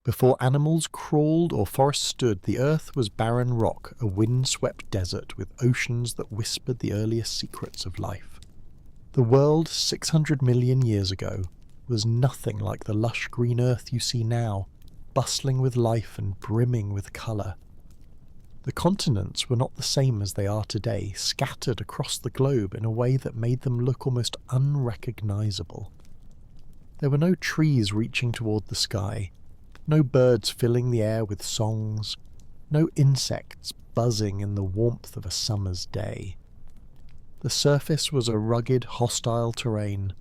Before animals crawled or forests stood, the Earth was barren rock, a wind-swept desert with oceans that whispered the earliest secrets of life. The world 600 million years ago was nothing like the lush green Earth you see now, bustling with life and brimming with colour. The continents were not the same as they are today, scattered across the globe in a way that made them look almost unrecognisable. There were no trees reaching toward the sky, no birds filling the air with songs, no insects buzzing in the warmth of a summer's day. The surface was a rugged, hostile terrain,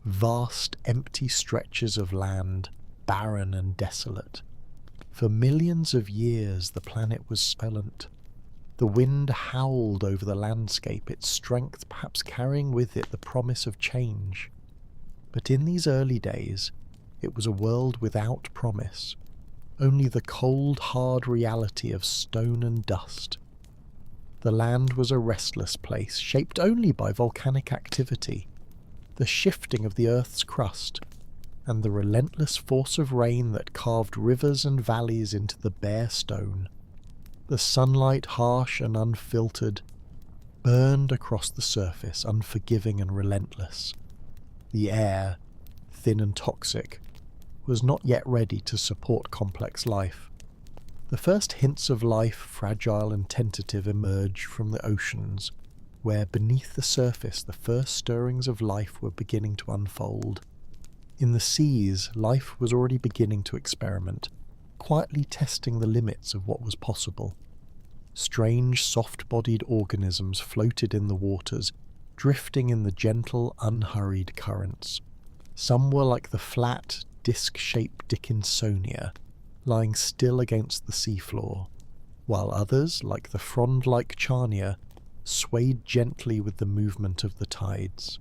vast, empty stretches of land, barren and desolate. For millions of years the planet was silent. The wind howled over the landscape, its strength perhaps carrying with it the promise of change. But in these early days, it was a world without promise, only the cold, hard reality of stone and dust. The land was a restless place, shaped only by volcanic activity, the shifting of the Earth's crust, and the relentless force of rain that carved rivers and valleys into the bare stone. The sunlight, harsh and unfiltered, burned across the surface, unforgiving and relentless. The air, thin and toxic, was not yet ready to support complex life. The first hints of life, fragile and tentative, emerged from the oceans, where beneath the surface the first stirrings of life were beginning to unfold. In the seas, life was already beginning to experiment, quietly testing the limits of what was possible. Strange, soft-bodied organisms floated in the waters, drifting in the gentle, unhurried currents. Some were like the flat, disc-shaped Dickinsonia, lying still against the seafloor, while others, like the frond-like Charnia, swayed gently with the movement of the tides.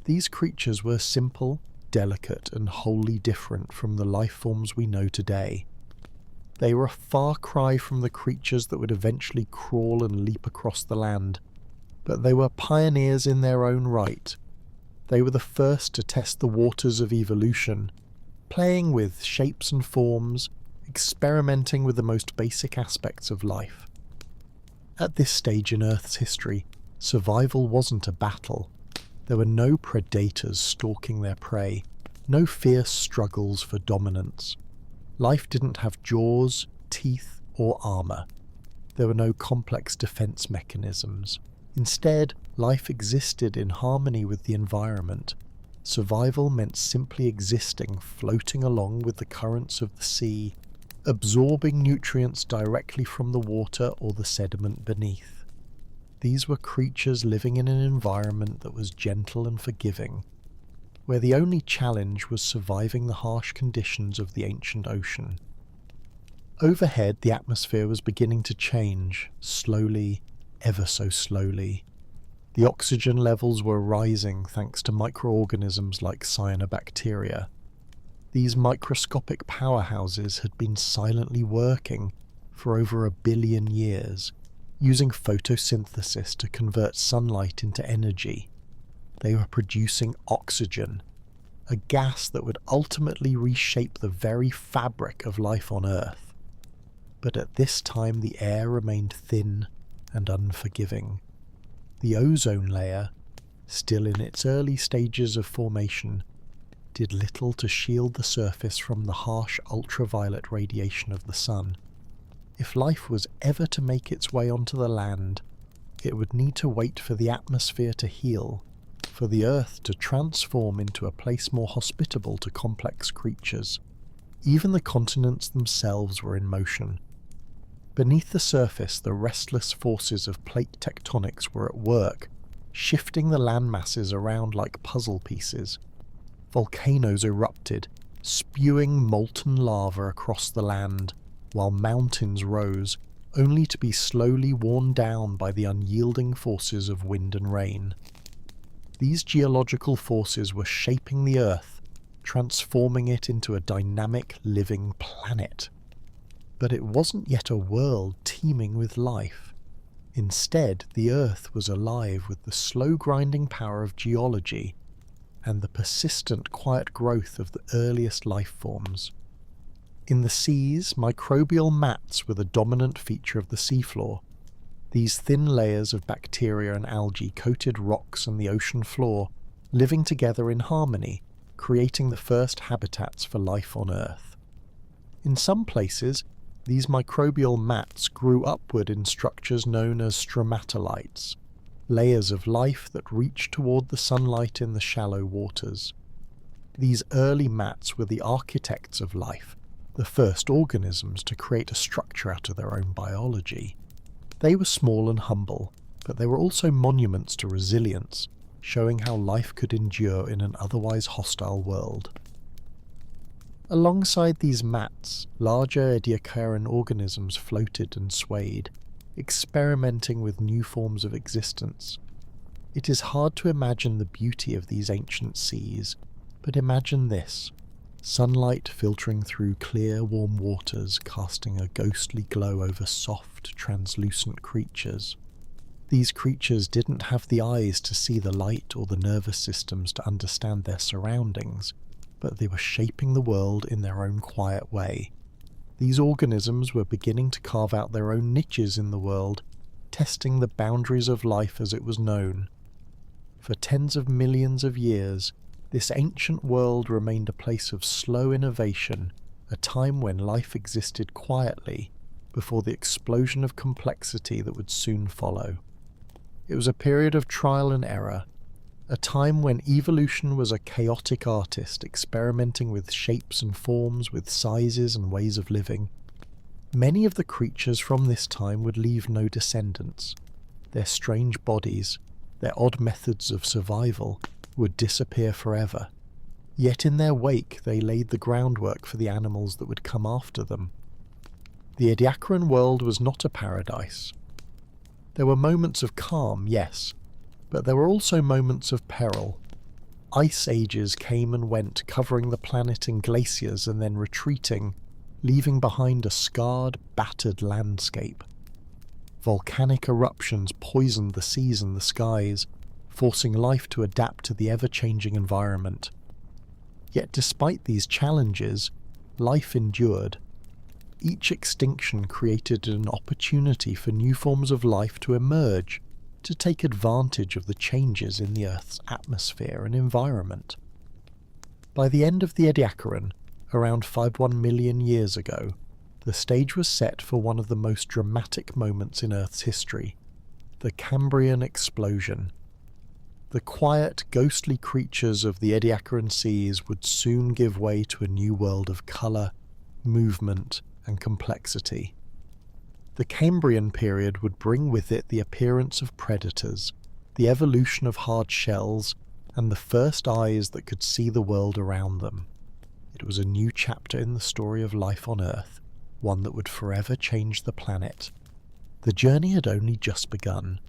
These creatures were simple, delicate, and wholly different from the life forms we know today. They were a far cry from the creatures that would eventually crawl and leap across the land, but they were pioneers in their own right. They were the first to test the waters of evolution, playing with shapes and forms, experimenting with the most basic aspects of life. At this stage in Earth's history, survival wasn't a battle. There were no predators stalking their prey, no fierce struggles for dominance. Life didn't have jaws, teeth, or armour. There were no complex defence mechanisms. Instead, life existed in harmony with the environment. Survival meant simply existing, floating along with the currents of the sea, absorbing nutrients directly from the water or the sediment beneath. These were creatures living in an environment that was gentle and forgiving, where the only challenge was surviving the harsh conditions of the ancient ocean. Overhead, the atmosphere was beginning to change, slowly, ever so slowly. The oxygen levels were rising thanks to microorganisms like cyanobacteria. These microscopic powerhouses had been silently working for over 1 billion years, using photosynthesis to convert sunlight into energy. They were producing oxygen, a gas that would ultimately reshape the very fabric of life on Earth. But at this time the air remained thin and unforgiving. The ozone layer, still in its early stages of formation, did little to shield the surface from the harsh ultraviolet radiation of the sun. If life was ever to make its way onto the land, it would need to wait for the atmosphere to heal, for the Earth to transform into a place more hospitable to complex creatures. Even the continents themselves were in motion. Beneath the surface, the restless forces of plate tectonics were at work, shifting the landmasses around like puzzle pieces. Volcanoes erupted, spewing molten lava across the land, while mountains rose, only to be slowly worn down by the unyielding forces of wind and rain. These geological forces were shaping the Earth, transforming it into a dynamic, living planet. But it wasn't yet a world teeming with life. Instead, the Earth was alive with the slow grinding power of geology and the persistent quiet growth of the earliest life forms. In the seas, microbial mats were the dominant feature of the seafloor. These thin layers of bacteria and algae coated rocks and the ocean floor, living together in harmony, creating the first habitats for life on Earth. In some places, these microbial mats grew upward in structures known as stromatolites, layers of life that reach toward the sunlight in the shallow waters. These early mats were the architects of life, the first organisms to create a structure out of their own biology. They were small and humble, but they were also monuments to resilience, showing how life could endure in an otherwise hostile world. Alongside these mats, larger Ediacaran organisms floated and swayed, experimenting with new forms of existence. It is hard to imagine the beauty of these ancient seas, but imagine this: sunlight filtering through clear, warm waters, casting a ghostly glow over soft, translucent creatures. These creatures didn't have the eyes to see the light or the nervous systems to understand their surroundings, but they were shaping the world in their own quiet way. These organisms were beginning to carve out their own niches in the world, testing the boundaries of life as it was known. For tens of millions of years, this ancient world remained a place of slow innovation, a time when life existed quietly, before the explosion of complexity that would soon follow. It was a period of trial and error, a time when evolution was a chaotic artist experimenting with shapes and forms, with sizes and ways of living. Many of the creatures from this time would leave no descendants. Their strange bodies, their odd methods of survival, would disappear forever. Yet in their wake they laid the groundwork for the animals that would come after them. The Ediacaran world was not a paradise. There were moments of calm, yes, but there were also moments of peril. Ice ages came and went, covering the planet in glaciers and then retreating, leaving behind a scarred, battered landscape. Volcanic eruptions poisoned the seas and the skies, forcing life to adapt to the ever-changing environment. Yet despite these challenges, life endured. Each extinction created an opportunity for new forms of life to emerge, to take advantage of the changes in the Earth's atmosphere and environment. By the end of the Ediacaran, around 5.1 million years ago, the stage was set for one of the most dramatic moments in Earth's history, the Cambrian explosion. The quiet, ghostly creatures of the Ediacaran seas would soon give way to a new world of colour, movement, and complexity. The Cambrian period would bring with it the appearance of predators, the evolution of hard shells, and the first eyes that could see the world around them. It was a new chapter in the story of life on Earth, one that would forever change the planet. The journey had only just begun.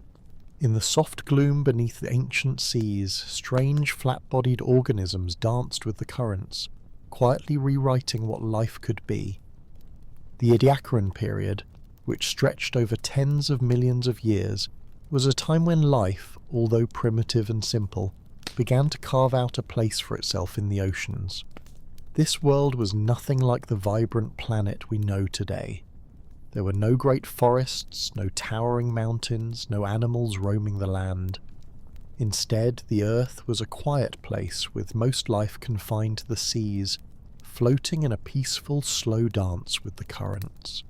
In the soft gloom beneath the ancient seas, strange flat-bodied organisms danced with the currents, quietly rewriting what life could be. The Ediacaran period, which stretched over tens of millions of years, was a time when life, although primitive and simple, began to carve out a place for itself in the oceans. This world was nothing like the vibrant planet we know today. There were no great forests, no towering mountains, no animals roaming the land. Instead, the Earth was a quiet place with most life confined to the seas, floating in a peaceful, slow dance with the currents.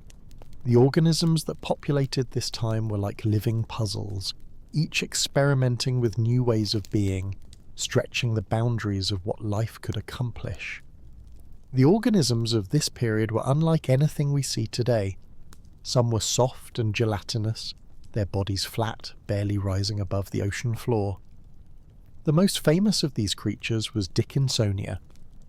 The organisms that populated this time were like living puzzles, each experimenting with new ways of being, stretching the boundaries of what life could accomplish. The organisms of this period were unlike anything we see today. Some were soft and gelatinous, their bodies flat, barely rising above the ocean floor. The most famous of these creatures was Dickinsonia,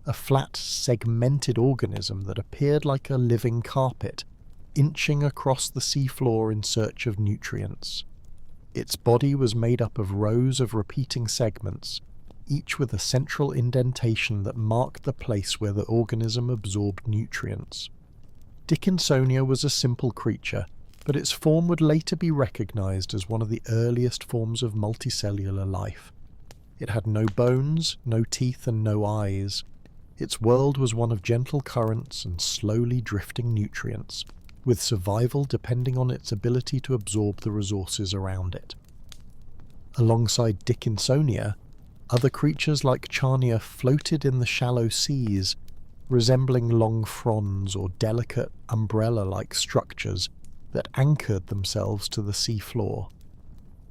a flat, segmented organism that appeared like a living carpet, inching across the seafloor in search of nutrients. Its body was made up of rows of repeating segments, each with a central indentation that marked the place where the organism absorbed nutrients. Dickinsonia was a simple creature, but its form would later be recognized as one of the earliest forms of multicellular life. It had no bones, no teeth, and no eyes. Its world was one of gentle currents and slowly drifting nutrients, with survival depending on its ability to absorb the resources around it. Alongside Dickinsonia, other creatures like Charnia floated in the shallow seas, resembling long fronds or delicate umbrella-like structures that anchored themselves to the sea floor.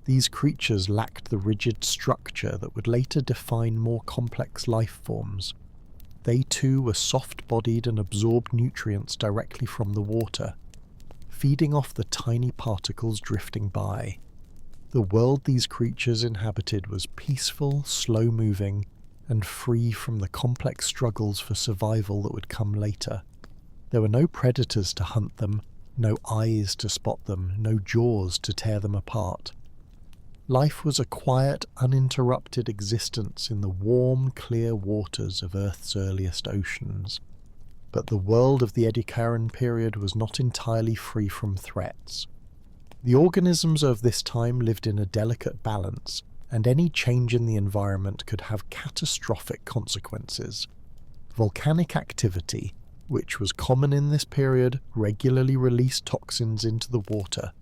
These creatures lacked the rigid structure that would later define more complex life forms. They too were soft-bodied and absorbed nutrients directly from the water, feeding off the tiny particles drifting by. The world these creatures inhabited was peaceful, slow-moving, and free from the complex struggles for survival that would come later. There were no predators to hunt them, no eyes to spot them, no jaws to tear them apart. Life was a quiet, uninterrupted existence in the warm, clear waters of Earth's earliest oceans. But the world of the Ediacaran period was not entirely free from threats. The organisms of this time lived in a delicate balance, and any change in the environment could have catastrophic consequences. Volcanic activity, which was common in this period, regularly released toxins into the water,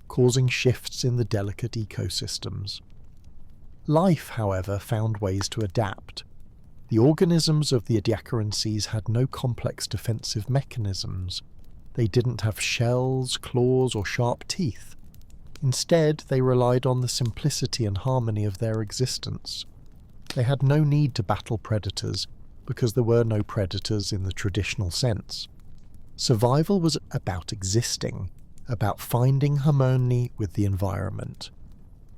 causing shifts in the delicate ecosystems. Life, however, found ways to adapt. The organisms of the Ediacaran seas had no complex defensive mechanisms. They didn't have shells, claws, or sharp teeth. Instead, they relied on the simplicity and harmony of their existence. They had no need to battle predators, because there were no predators in the traditional sense. Survival was about existing, about finding harmony with the environment.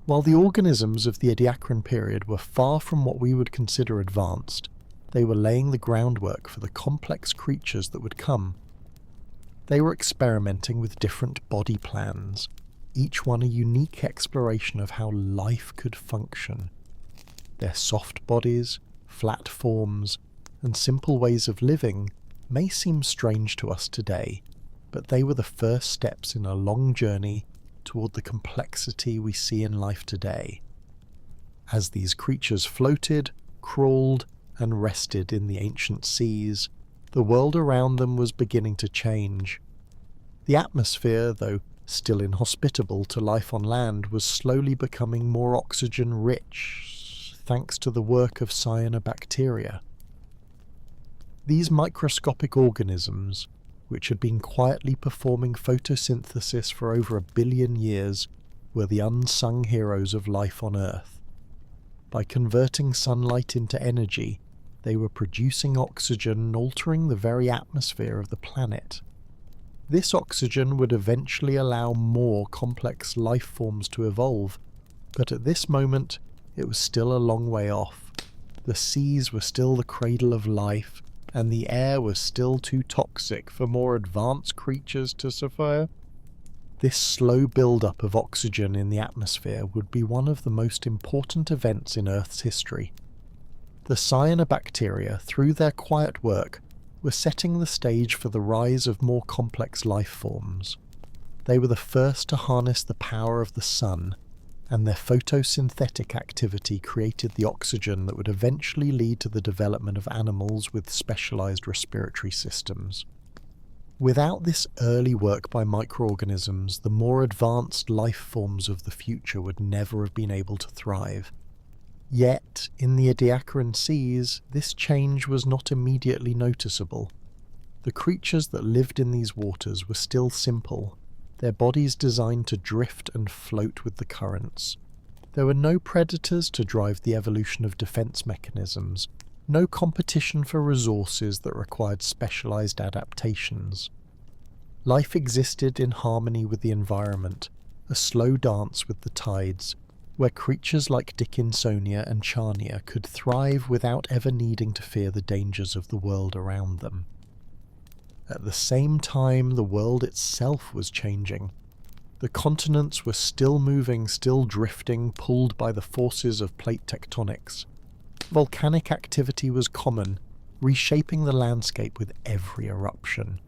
While the organisms of the Ediacaran period were far from what we would consider advanced, they were laying the groundwork for the complex creatures that would come. They were experimenting with different body plans, each one a unique exploration of how life could function. Their soft bodies, flat forms, and simple ways of living may seem strange to us today, but they were the first steps in a long journey toward the complexity we see in life today. As these creatures floated, crawled, and rested in the ancient seas, the world around them was beginning to change. The atmosphere, though still inhospitable to life on land, was slowly becoming more oxygen-rich, thanks to the work of cyanobacteria. These microscopic organisms, which had been quietly performing photosynthesis for over 1 billion years, were the unsung heroes of life on Earth. By converting sunlight into energy, they were producing oxygen, altering the very atmosphere of the planet. This oxygen would eventually allow more complex life forms to evolve, but at this moment it was still a long way off. The seas were still the cradle of life, and the air was still too toxic for more advanced creatures to survive. This slow build-up of oxygen in the atmosphere would be one of the most important events in Earth's history. The cyanobacteria, through their quiet work, were setting the stage for the rise of more complex life forms. They were the first to harness the power of the sun, and their photosynthetic activity created the oxygen that would eventually lead to the development of animals with specialized respiratory systems. Without this early work by microorganisms, the more advanced life forms of the future would never have been able to thrive. Yet, in the Ediacaran seas, this change was not immediately noticeable. The creatures that lived in these waters were still simple, their bodies designed to drift and float with the currents. There were no predators to drive the evolution of defense mechanisms, no competition for resources that required specialized adaptations. Life existed in harmony with the environment, a slow dance with the tides, where creatures like Dickinsonia and Charnia could thrive without ever needing to fear the dangers of the world around them. At the same time, the world itself was changing. The continents were still moving, still drifting, pulled by the forces of plate tectonics. Volcanic activity was common, reshaping the landscape with every eruption.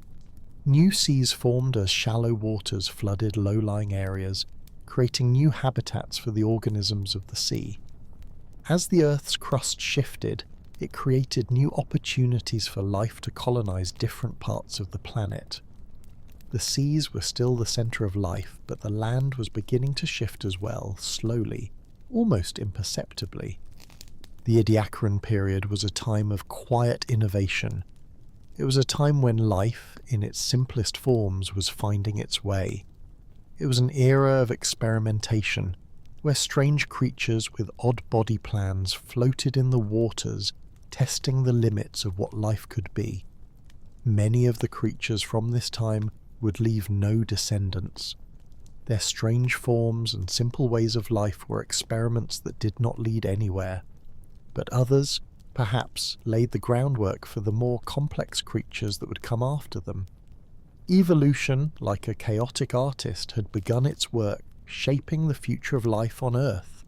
New seas formed as shallow waters flooded low-lying areas, creating new habitats for the organisms of the sea. As the Earth's crust shifted, it created new opportunities for life to colonize different parts of the planet. The seas were still the center of life, but the land was beginning to shift as well, slowly, almost imperceptibly. The Ediacaran period was a time of quiet innovation. It was a time when life, in its simplest forms, was finding its way. It was an era of experimentation, where strange creatures with odd body plans floated in the waters, testing the limits of what life could be. Many of the creatures from this time would leave no descendants. Their strange forms and simple ways of life were experiments that did not lead anywhere. But others, perhaps, laid the groundwork for the more complex creatures that would come after them. Evolution, like a chaotic artist, had begun its work, shaping the future of life on Earth.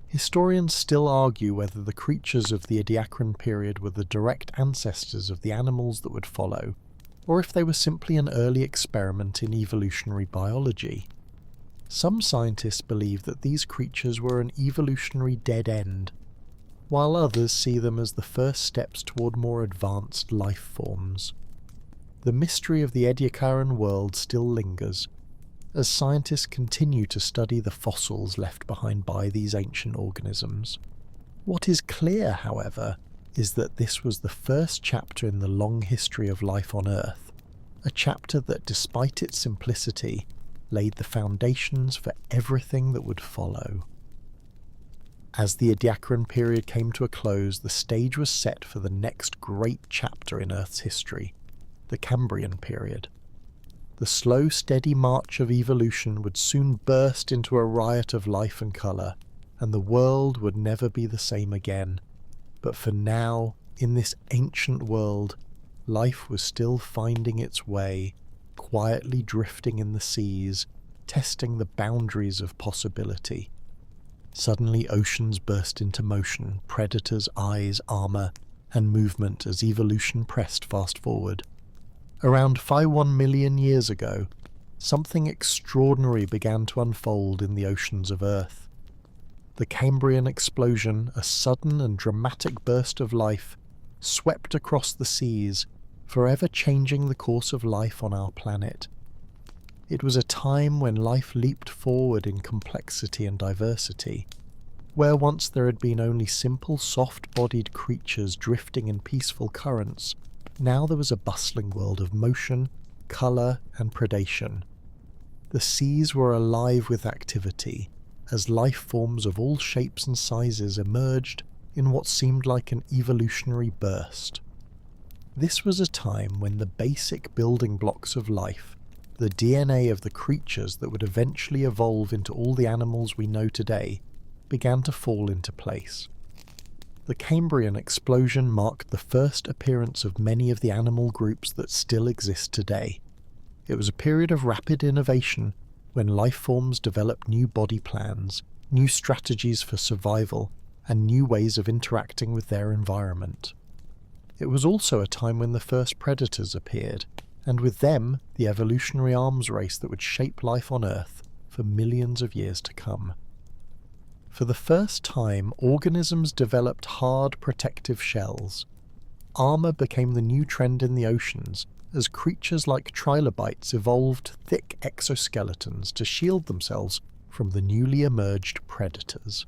Historians still argue whether the creatures of the Ediacaran period were the direct ancestors of the animals that would follow, or if they were simply an early experiment in evolutionary biology. Some scientists believe that these creatures were an evolutionary dead end, while others see them as the first steps toward more advanced life forms. The mystery of the Ediacaran world still lingers, as scientists continue to study the fossils left behind by these ancient organisms. What is clear, however, is that this was the first chapter in the long history of life on Earth, a chapter that, despite its simplicity, laid the foundations for everything that would follow. As the Ediacaran period came to a close, the stage was set for the next great chapter in Earth's history, the Cambrian period. The slow, steady march of evolution would soon burst into a riot of life and colour, and the world would never be the same again. But for now, in this ancient world, life was still finding its way, quietly drifting in the seas, testing the boundaries of possibility. Suddenly oceans burst into motion, predators, eyes, armour, and movement as evolution pressed fast forward. Around 5.1 million years ago, something extraordinary began to unfold in the oceans of Earth. The Cambrian explosion, a sudden and dramatic burst of life, swept across the seas, forever changing the course of life on our planet. It was a time when life leaped forward in complexity and diversity. Where once there had been only simple, soft-bodied creatures drifting in peaceful currents, now there was a bustling world of motion, colour, and predation. The seas were alive with activity, as life forms of all shapes and sizes emerged in what seemed like an evolutionary burst. This was a time when the basic building blocks of life, the DNA of the creatures that would eventually evolve into all the animals we know today, began to fall into place. The Cambrian explosion marked the first appearance of many of the animal groups that still exist today. It was a period of rapid innovation when life forms developed new body plans, new strategies for survival, and new ways of interacting with their environment. It was also a time when the first predators appeared, and with them, the evolutionary arms race that would shape life on Earth for millions of years to come. For the first time, organisms developed hard protective shells. Armour became the new trend in the oceans, as creatures like trilobites evolved thick exoskeletons to shield themselves from the newly emerged predators.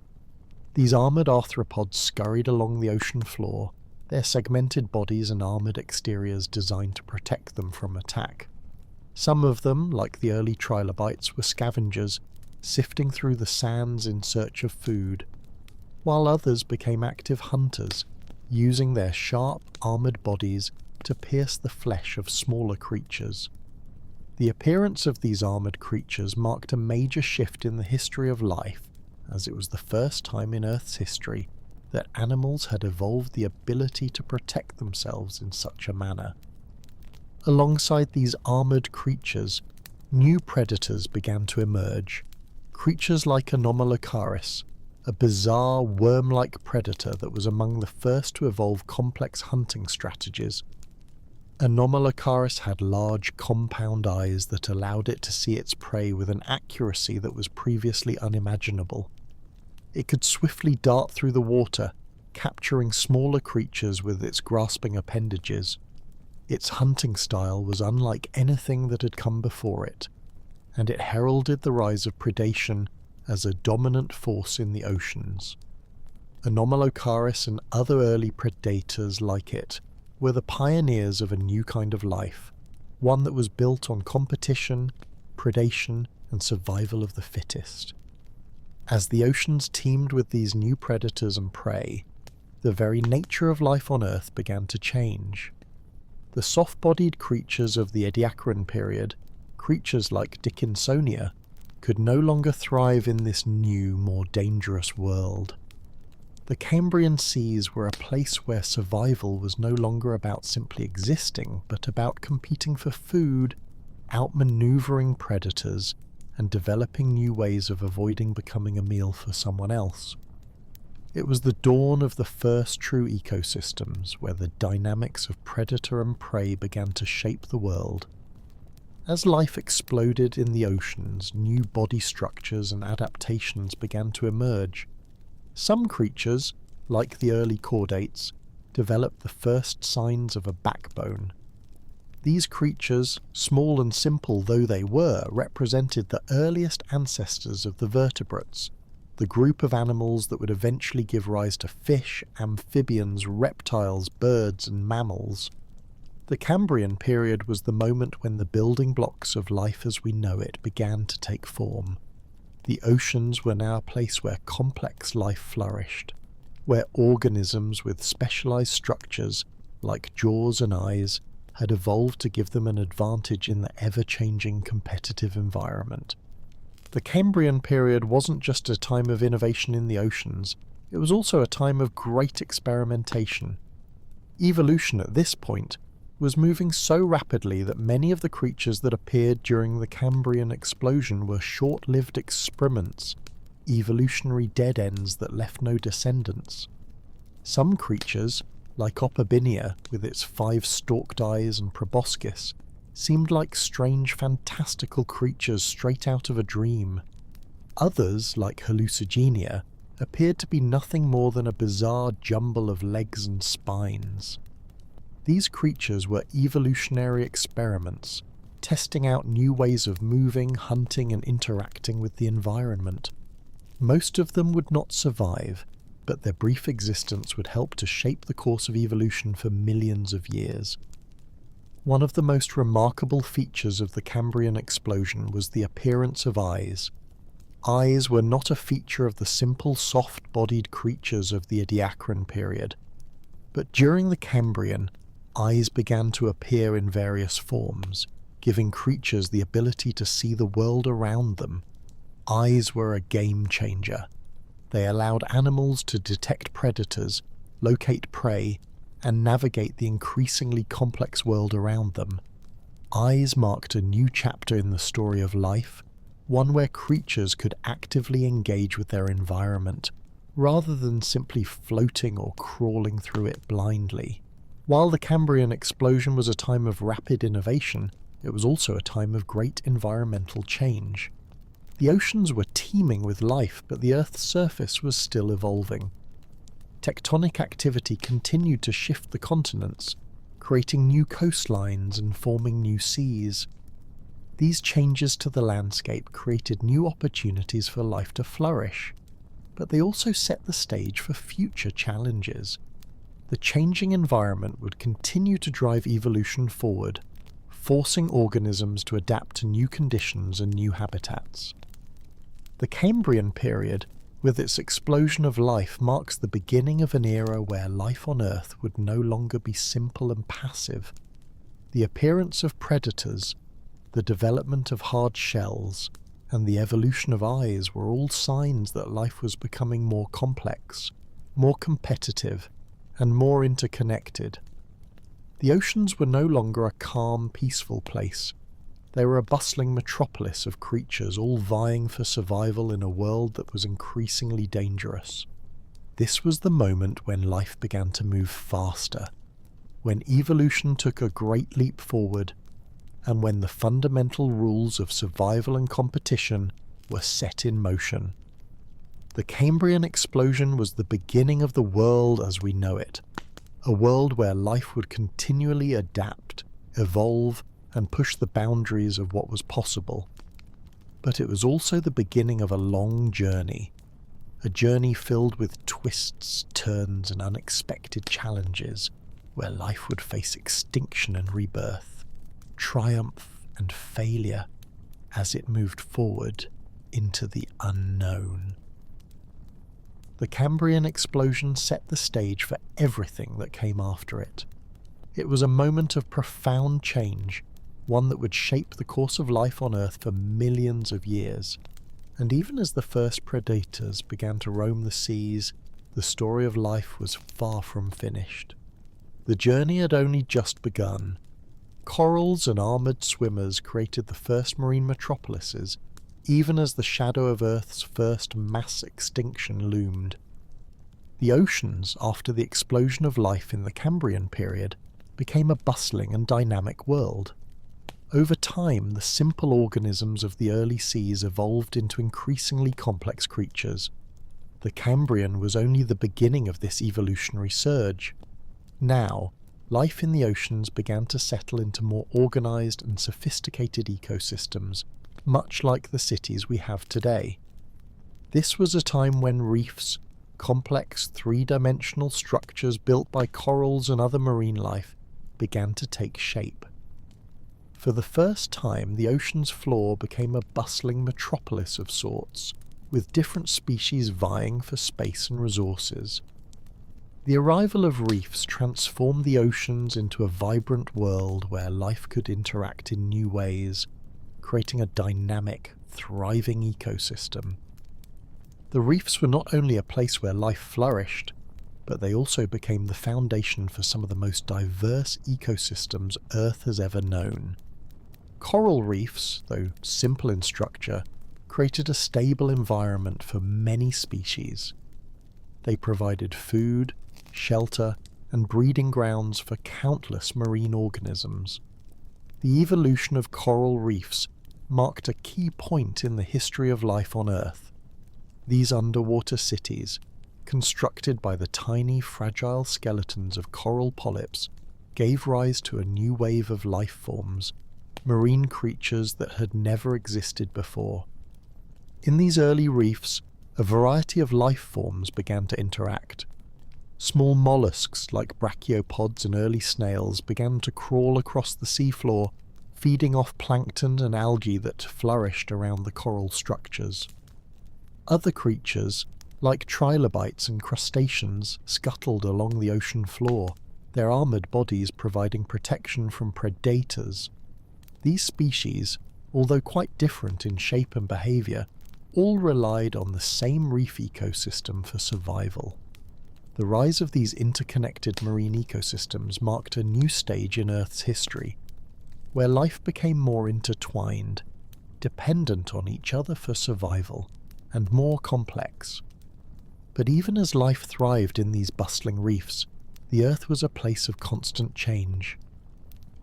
These armoured arthropods scurried along the ocean floor, their segmented bodies and armoured exteriors designed to protect them from attack. Some of them, like the early trilobites, were scavengers, sifting through the sands in search of food, while others became active hunters, using their sharp, armoured bodies to pierce the flesh of smaller creatures. The appearance of these armoured creatures marked a major shift in the history of life, as it was the first time in Earth's history that animals had evolved the ability to protect themselves in such a manner. Alongside these armoured creatures, new predators began to emerge. Creatures like Anomalocaris, a bizarre worm-like predator that was among the first to evolve complex hunting strategies. Anomalocaris had large, compound eyes that allowed it to see its prey with an accuracy that was previously unimaginable. It could swiftly dart through the water, capturing smaller creatures with its grasping appendages. Its hunting style was unlike anything that had come before it, and it heralded the rise of predation as a dominant force in the oceans. Anomalocaris and other early predators like it were the pioneers of a new kind of life, one that was built on competition, predation, and survival of the fittest. As the oceans teemed with these new predators and prey, the very nature of life on Earth began to change. The soft-bodied creatures of the Ediacaran period, creatures like Dickinsonia, could no longer thrive in this new, more dangerous world. The Cambrian seas were a place where survival was no longer about simply existing, but about competing for food, outmaneuvering predators, and developing new ways of avoiding becoming a meal for someone else. It was the dawn of the first true ecosystems, where the dynamics of predator and prey began to shape the world. As life exploded in the oceans, new body structures and adaptations began to emerge. Some creatures, like the early chordates, developed the first signs of a backbone. These creatures, small and simple though they were, represented the earliest ancestors of the vertebrates, the group of animals that would eventually give rise to fish, amphibians, reptiles, birds, and mammals. The Cambrian period was the moment when the building blocks of life as we know it began to take form. The oceans were now a place where complex life flourished, where organisms with specialized structures, like jaws and eyes, had evolved to give them an advantage in the ever-changing competitive environment. The Cambrian period wasn't just a time of innovation in the oceans, it was also a time of great experimentation. Evolution at this point was moving so rapidly that many of the creatures that appeared during the Cambrian explosion were short-lived experiments, evolutionary dead ends that left no descendants. Some creatures, like Opabinia with its 5 stalked eyes and proboscis, seemed like strange fantastical creatures straight out of a dream. Others, like Hallucigenia, appeared to be nothing more than a bizarre jumble of legs and spines. These creatures were evolutionary experiments, testing out new ways of moving, hunting, and interacting with the environment. Most of them would not survive, but their brief existence would help to shape the course of evolution for millions of years. One of the most remarkable features of the Cambrian explosion was the appearance of eyes. Eyes were not a feature of the simple soft-bodied creatures of the Ediacaran period, but during the Cambrian, eyes began to appear in various forms, giving creatures the ability to see the world around them. Eyes were a game changer. They allowed animals to detect predators, locate prey, and navigate the increasingly complex world around them. Eyes marked a new chapter in the story of life, one where creatures could actively engage with their environment, rather than simply floating or crawling through it blindly. While the Cambrian explosion was a time of rapid innovation, it was also a time of great environmental change. The oceans were teeming with life, but the Earth's surface was still evolving. Tectonic activity continued to shift the continents, creating new coastlines and forming new seas. These changes to the landscape created new opportunities for life to flourish, but they also set the stage for future challenges. The changing environment would continue to drive evolution forward, forcing organisms to adapt to new conditions and new habitats. The Cambrian period, with its explosion of life, marks the beginning of an era where life on Earth would no longer be simple and passive. The appearance of predators, the development of hard shells, and the evolution of eyes were all signs that life was becoming more complex, more competitive, and more interconnected. The oceans were no longer a calm, peaceful place. They were a bustling metropolis of creatures all vying for survival in a world that was increasingly dangerous. This was the moment when life began to move faster, when evolution took a great leap forward, and when the fundamental rules of survival and competition were set in motion. The Cambrian explosion was the beginning of the world as we know it, a world where life would continually adapt, evolve, and push the boundaries of what was possible. But it was also the beginning of a long journey, a journey filled with twists, turns, and unexpected challenges, where life would face extinction and rebirth, triumph and failure, as it moved forward into the unknown. The Cambrian explosion set the stage for everything that came after it. It was a moment of profound change, one that would shape the course of life on Earth for millions of years. And even as the first predators began to roam the seas, the story of life was far from finished. The journey had only just begun. Corals and armoured swimmers created the first marine metropolises, even as the shadow of Earth's first mass extinction loomed. The oceans, after the explosion of life in the Cambrian period, became a bustling and dynamic world. Over time, the simple organisms of the early seas evolved into increasingly complex creatures. The Cambrian was only the beginning of this evolutionary surge. Now, life in the oceans began to settle into more organised and sophisticated ecosystems, much like the cities we have today. This was a time when reefs, complex three-dimensional structures built by corals and other marine life, began to take shape. For the first time, the ocean's floor became a bustling metropolis of sorts, with different species vying for space and resources. The arrival of reefs transformed the oceans into a vibrant world where life could interact in new ways, creating a dynamic, thriving ecosystem. The reefs were not only a place where life flourished, but they also became the foundation for some of the most diverse ecosystems Earth has ever known. Coral reefs, though simple in structure, created a stable environment for many species. They provided food, shelter, and breeding grounds for countless marine organisms. The evolution of coral reefs marked a key point in the history of life on Earth. These underwater cities, constructed by the tiny, fragile skeletons of coral polyps, gave rise to a new wave of life forms, marine creatures that had never existed before. In these early reefs, a variety of life forms began to interact. Small mollusks like brachiopods and early snails began to crawl across the seafloor, feeding off plankton and algae that flourished around the coral structures. Other creatures, like trilobites and crustaceans, scuttled along the ocean floor, their armoured bodies providing protection from predators. These species, although quite different in shape and behaviour, all relied on the same reef ecosystem for survival. The rise of these interconnected marine ecosystems marked a new stage in Earth's history, where life became more intertwined, dependent on each other for survival, and more complex. But even as life thrived in these bustling reefs, the Earth was a place of constant change.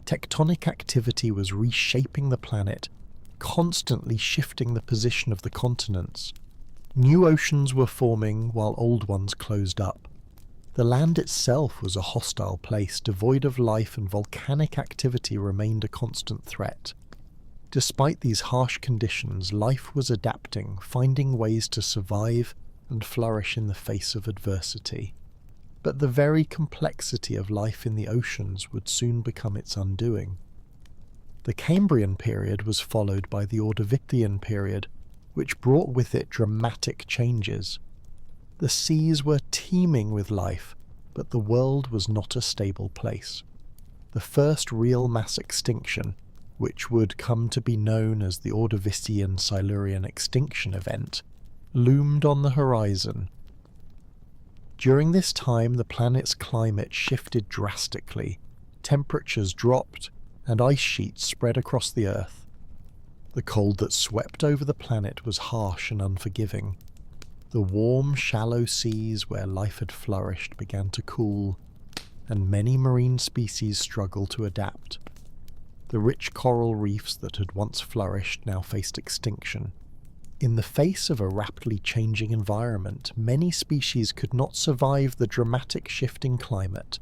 Tectonic activity was reshaping the planet, constantly shifting the position of the continents. New oceans were forming while old ones closed up. The land itself was a hostile place, devoid of life, and volcanic activity remained a constant threat. Despite these harsh conditions, life was adapting, finding ways to survive and flourish in the face of adversity. But the very complexity of life in the oceans would soon become its undoing. The Cambrian period was followed by the Ordovician period, which brought with it dramatic changes. The seas were teeming with life, but the world was not a stable place. The first real mass extinction, which would come to be known as the Ordovician-Silurian extinction event, loomed on the horizon. During this time, the planet's climate shifted drastically, temperatures dropped, and ice sheets spread across the Earth. The cold that swept over the planet was harsh and unforgiving. The warm, shallow seas where life had flourished began to cool, and many marine species struggled to adapt. The rich coral reefs that had once flourished now faced extinction. In the face of a rapidly changing environment, many species could not survive the dramatic shift in climate.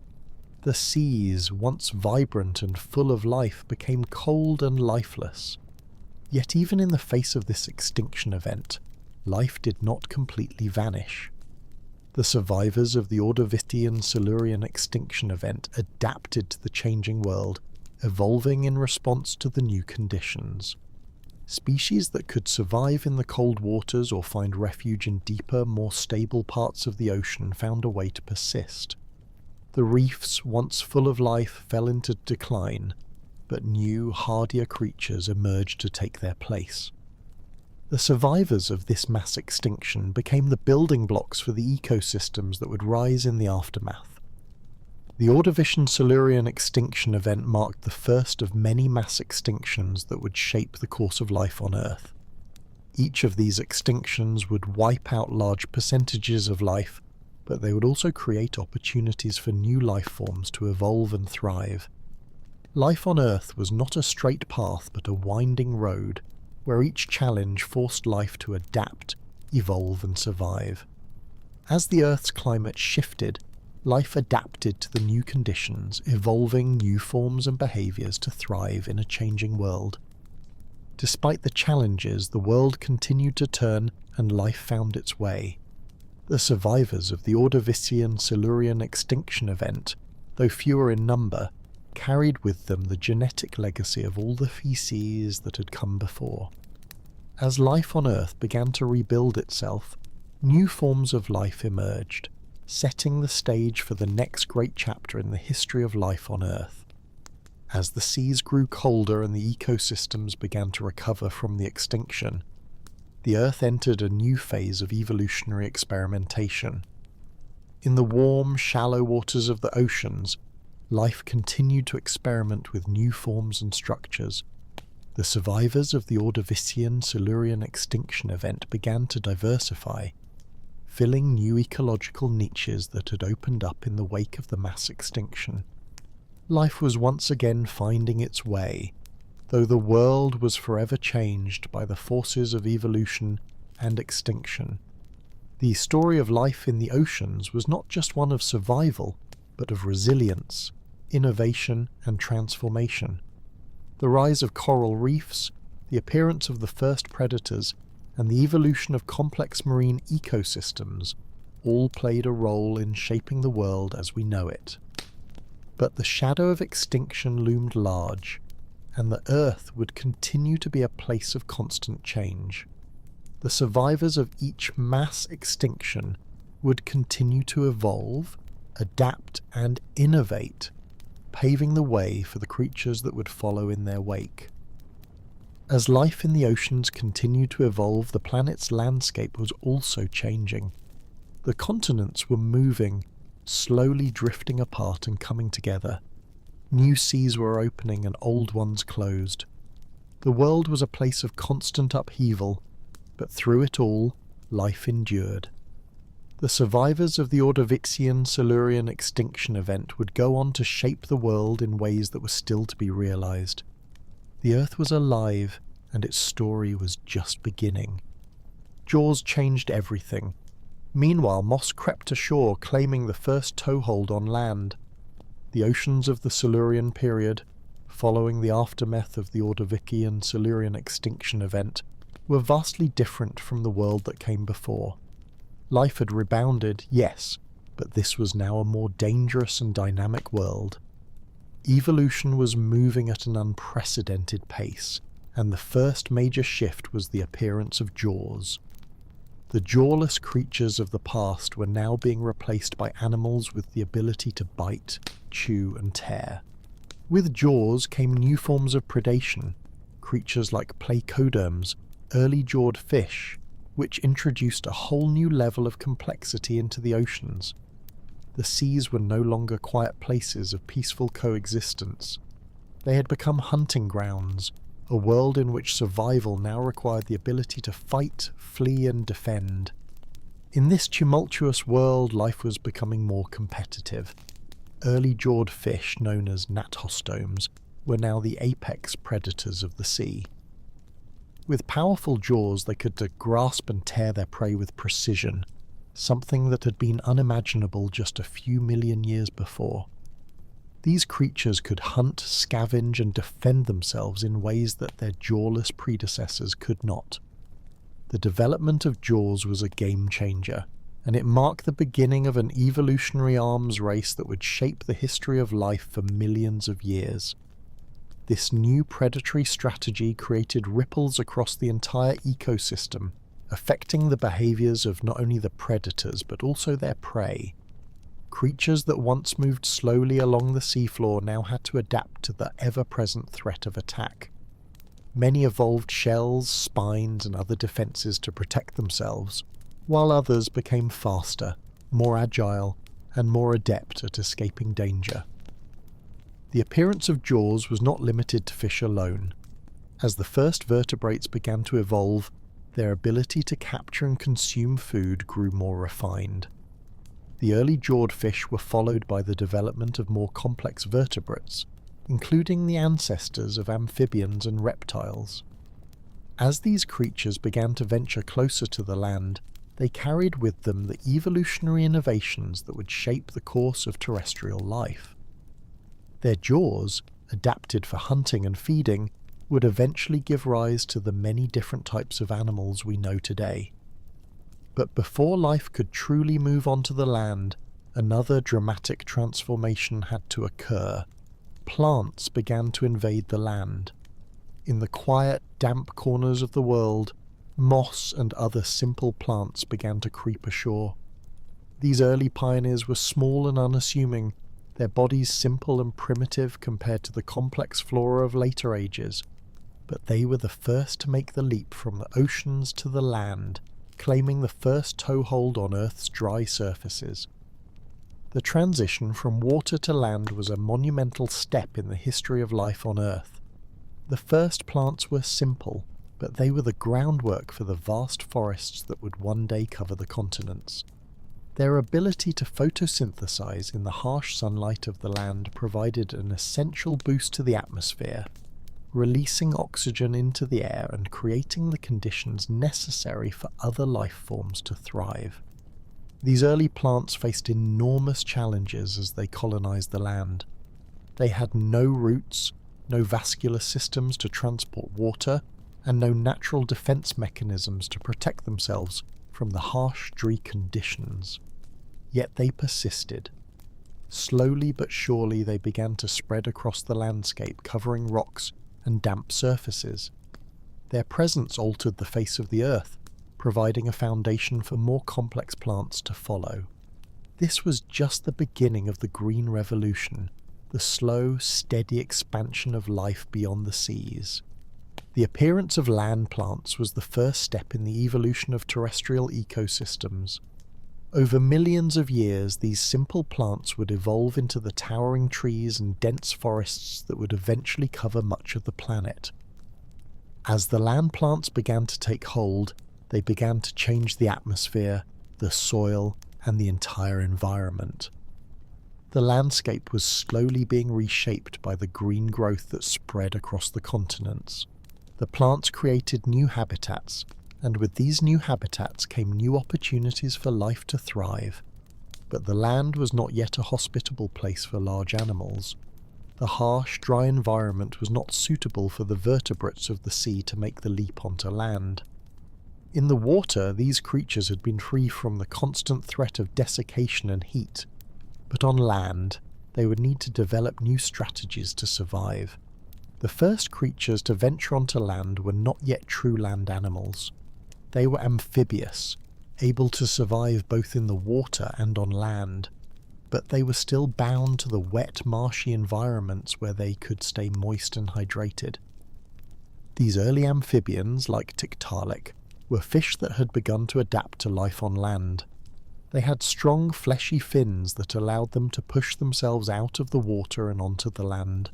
The seas, once vibrant and full of life, became cold and lifeless. Yet even in the face of this extinction event, life did not completely vanish. The survivors of the Ordovician-Silurian extinction event adapted to the changing world, evolving in response to the new conditions. Species that could survive in the cold waters or find refuge in deeper, more stable parts of the ocean found a way to persist. The reefs, once full of life, fell into decline, but new, hardier creatures emerged to take their place. The survivors of this mass extinction became the building blocks for the ecosystems that would rise in the aftermath. The Ordovician-Silurian extinction event marked the first of many mass extinctions that would shape the course of life on Earth. Each of these extinctions would wipe out large percentages of life, but they would also create opportunities for new life forms to evolve and thrive. Life on Earth was not a straight path but a winding road, where each challenge forced life to adapt, evolve and survive. As the Earth's climate shifted, life adapted to the new conditions, evolving new forms and behaviours to thrive in a changing world. Despite the challenges, the world continued to turn and life found its way. The survivors of the Ordovician-Silurian extinction event, though fewer in number, carried with them the genetic legacy of all the species that had come before. As life on Earth began to rebuild itself, new forms of life emerged, setting the stage for the next great chapter in the history of life on Earth. As the seas grew colder and the ecosystems began to recover from the extinction, the Earth entered a new phase of evolutionary experimentation. In the warm, shallow waters of the oceans, life continued to experiment with new forms and structures. The survivors of the Ordovician-Silurian extinction event began to diversify, filling new ecological niches that had opened up in the wake of the mass extinction. Life was once again finding its way, though the world was forever changed by the forces of evolution and extinction. The story of life in the oceans was not just one of survival, but of resilience, innovation and transformation. The rise of coral reefs, the appearance of the first predators, and the evolution of complex marine ecosystems all played a role in shaping the world as we know it. But the shadow of extinction loomed large, and the Earth would continue to be a place of constant change. The survivors of each mass extinction would continue to evolve, adapt, and innovate, paving the way for the creatures that would follow in their wake. As life in the oceans continued to evolve, the planet's landscape was also changing. The continents were moving, slowly drifting apart and coming together. New seas were opening and old ones closed. The world was a place of constant upheaval, but through it all, life endured. The survivors of the Ordovician-Silurian extinction event would go on to shape the world in ways that were still to be realized. The Earth was alive, and its story was just beginning. Jaws changed everything. Meanwhile, moss crept ashore, claiming the first toehold on land. The oceans of the Silurian period, following the aftermath of the Ordovician-Silurian extinction event, were vastly different from the world that came before. Life had rebounded, yes, but this was now a more dangerous and dynamic world. Evolution was moving at an unprecedented pace, and the first major shift was the appearance of jaws. The jawless creatures of the past were now being replaced by animals with the ability to bite, chew, and tear. With jaws came new forms of predation, creatures like placoderms, early-jawed fish, which introduced a whole new level of complexity into the oceans. The seas were no longer quiet places of peaceful coexistence. They had become hunting grounds, a world in which survival now required the ability to fight, flee, and defend. In this tumultuous world, life was becoming more competitive. Early-jawed fish, known as gnathostomes, were now the apex predators of the sea. With powerful jaws, they could grasp and tear their prey with precision, something that had been unimaginable just a few million years before. These creatures could hunt, scavenge, and defend themselves in ways that their jawless predecessors could not. The development of jaws was a game changer, and it marked the beginning of an evolutionary arms race that would shape the history of life for millions of years. This new predatory strategy created ripples across the entire ecosystem, affecting the behaviors of not only the predators but also their prey. Creatures that once moved slowly along the seafloor now had to adapt to the ever-present threat of attack. Many evolved shells, spines, and other defenses to protect themselves, while others became faster, more agile, and more adept at escaping danger. The appearance of jaws was not limited to fish alone. As the first vertebrates began to evolve, their ability to capture and consume food grew more refined. The early jawed fish were followed by the development of more complex vertebrates, including the ancestors of amphibians and reptiles. As these creatures began to venture closer to the land, they carried with them the evolutionary innovations that would shape the course of terrestrial life. Their jaws, adapted for hunting and feeding, would eventually give rise to the many different types of animals we know today. But before life could truly move onto the land, another dramatic transformation had to occur. Plants began to invade the land. In the quiet, damp corners of the world, moss and other simple plants began to creep ashore. These early pioneers were small and unassuming, their bodies simple and primitive compared to the complex flora of later ages, but they were the first to make the leap from the oceans to the land, claiming the first toehold on Earth's dry surfaces. The transition from water to land was a monumental step in the history of life on Earth. The first plants were simple, but they were the groundwork for the vast forests that would one day cover the continents. Their ability to photosynthesize in the harsh sunlight of the land provided an essential boost to the atmosphere, releasing oxygen into the air and creating the conditions necessary for other life forms to thrive. These early plants faced enormous challenges as they colonized the land. They had no roots, no vascular systems to transport water, and no natural defense mechanisms to protect themselves from the harsh, dry conditions. Yet they persisted. Slowly but surely they began to spread across the landscape, covering rocks and damp surfaces. Their presence altered the face of the earth, providing a foundation for more complex plants to follow. This was just the beginning of the Green Revolution, the slow, steady expansion of life beyond the seas. The appearance of land plants was the first step in the evolution of terrestrial ecosystems. Over millions of years, these simple plants would evolve into the towering trees and dense forests that would eventually cover much of the planet. As the land plants began to take hold, they began to change the atmosphere, the soil, and the entire environment. The landscape was slowly being reshaped by the green growth that spread across the continents. The plants created new habitats, and with these new habitats came new opportunities for life to thrive. But the land was not yet a hospitable place for large animals. The harsh, dry environment was not suitable for the vertebrates of the sea to make the leap onto land. In the water, these creatures had been free from the constant threat of desiccation and heat, but on land, they would need to develop new strategies to survive. The first creatures to venture onto land were not yet true land animals. They were amphibious, able to survive both in the water and on land, but they were still bound to the wet, marshy environments where they could stay moist and hydrated. These early amphibians, like Tiktaalik, were fish that had begun to adapt to life on land. They had strong, fleshy fins that allowed them to push themselves out of the water and onto the land.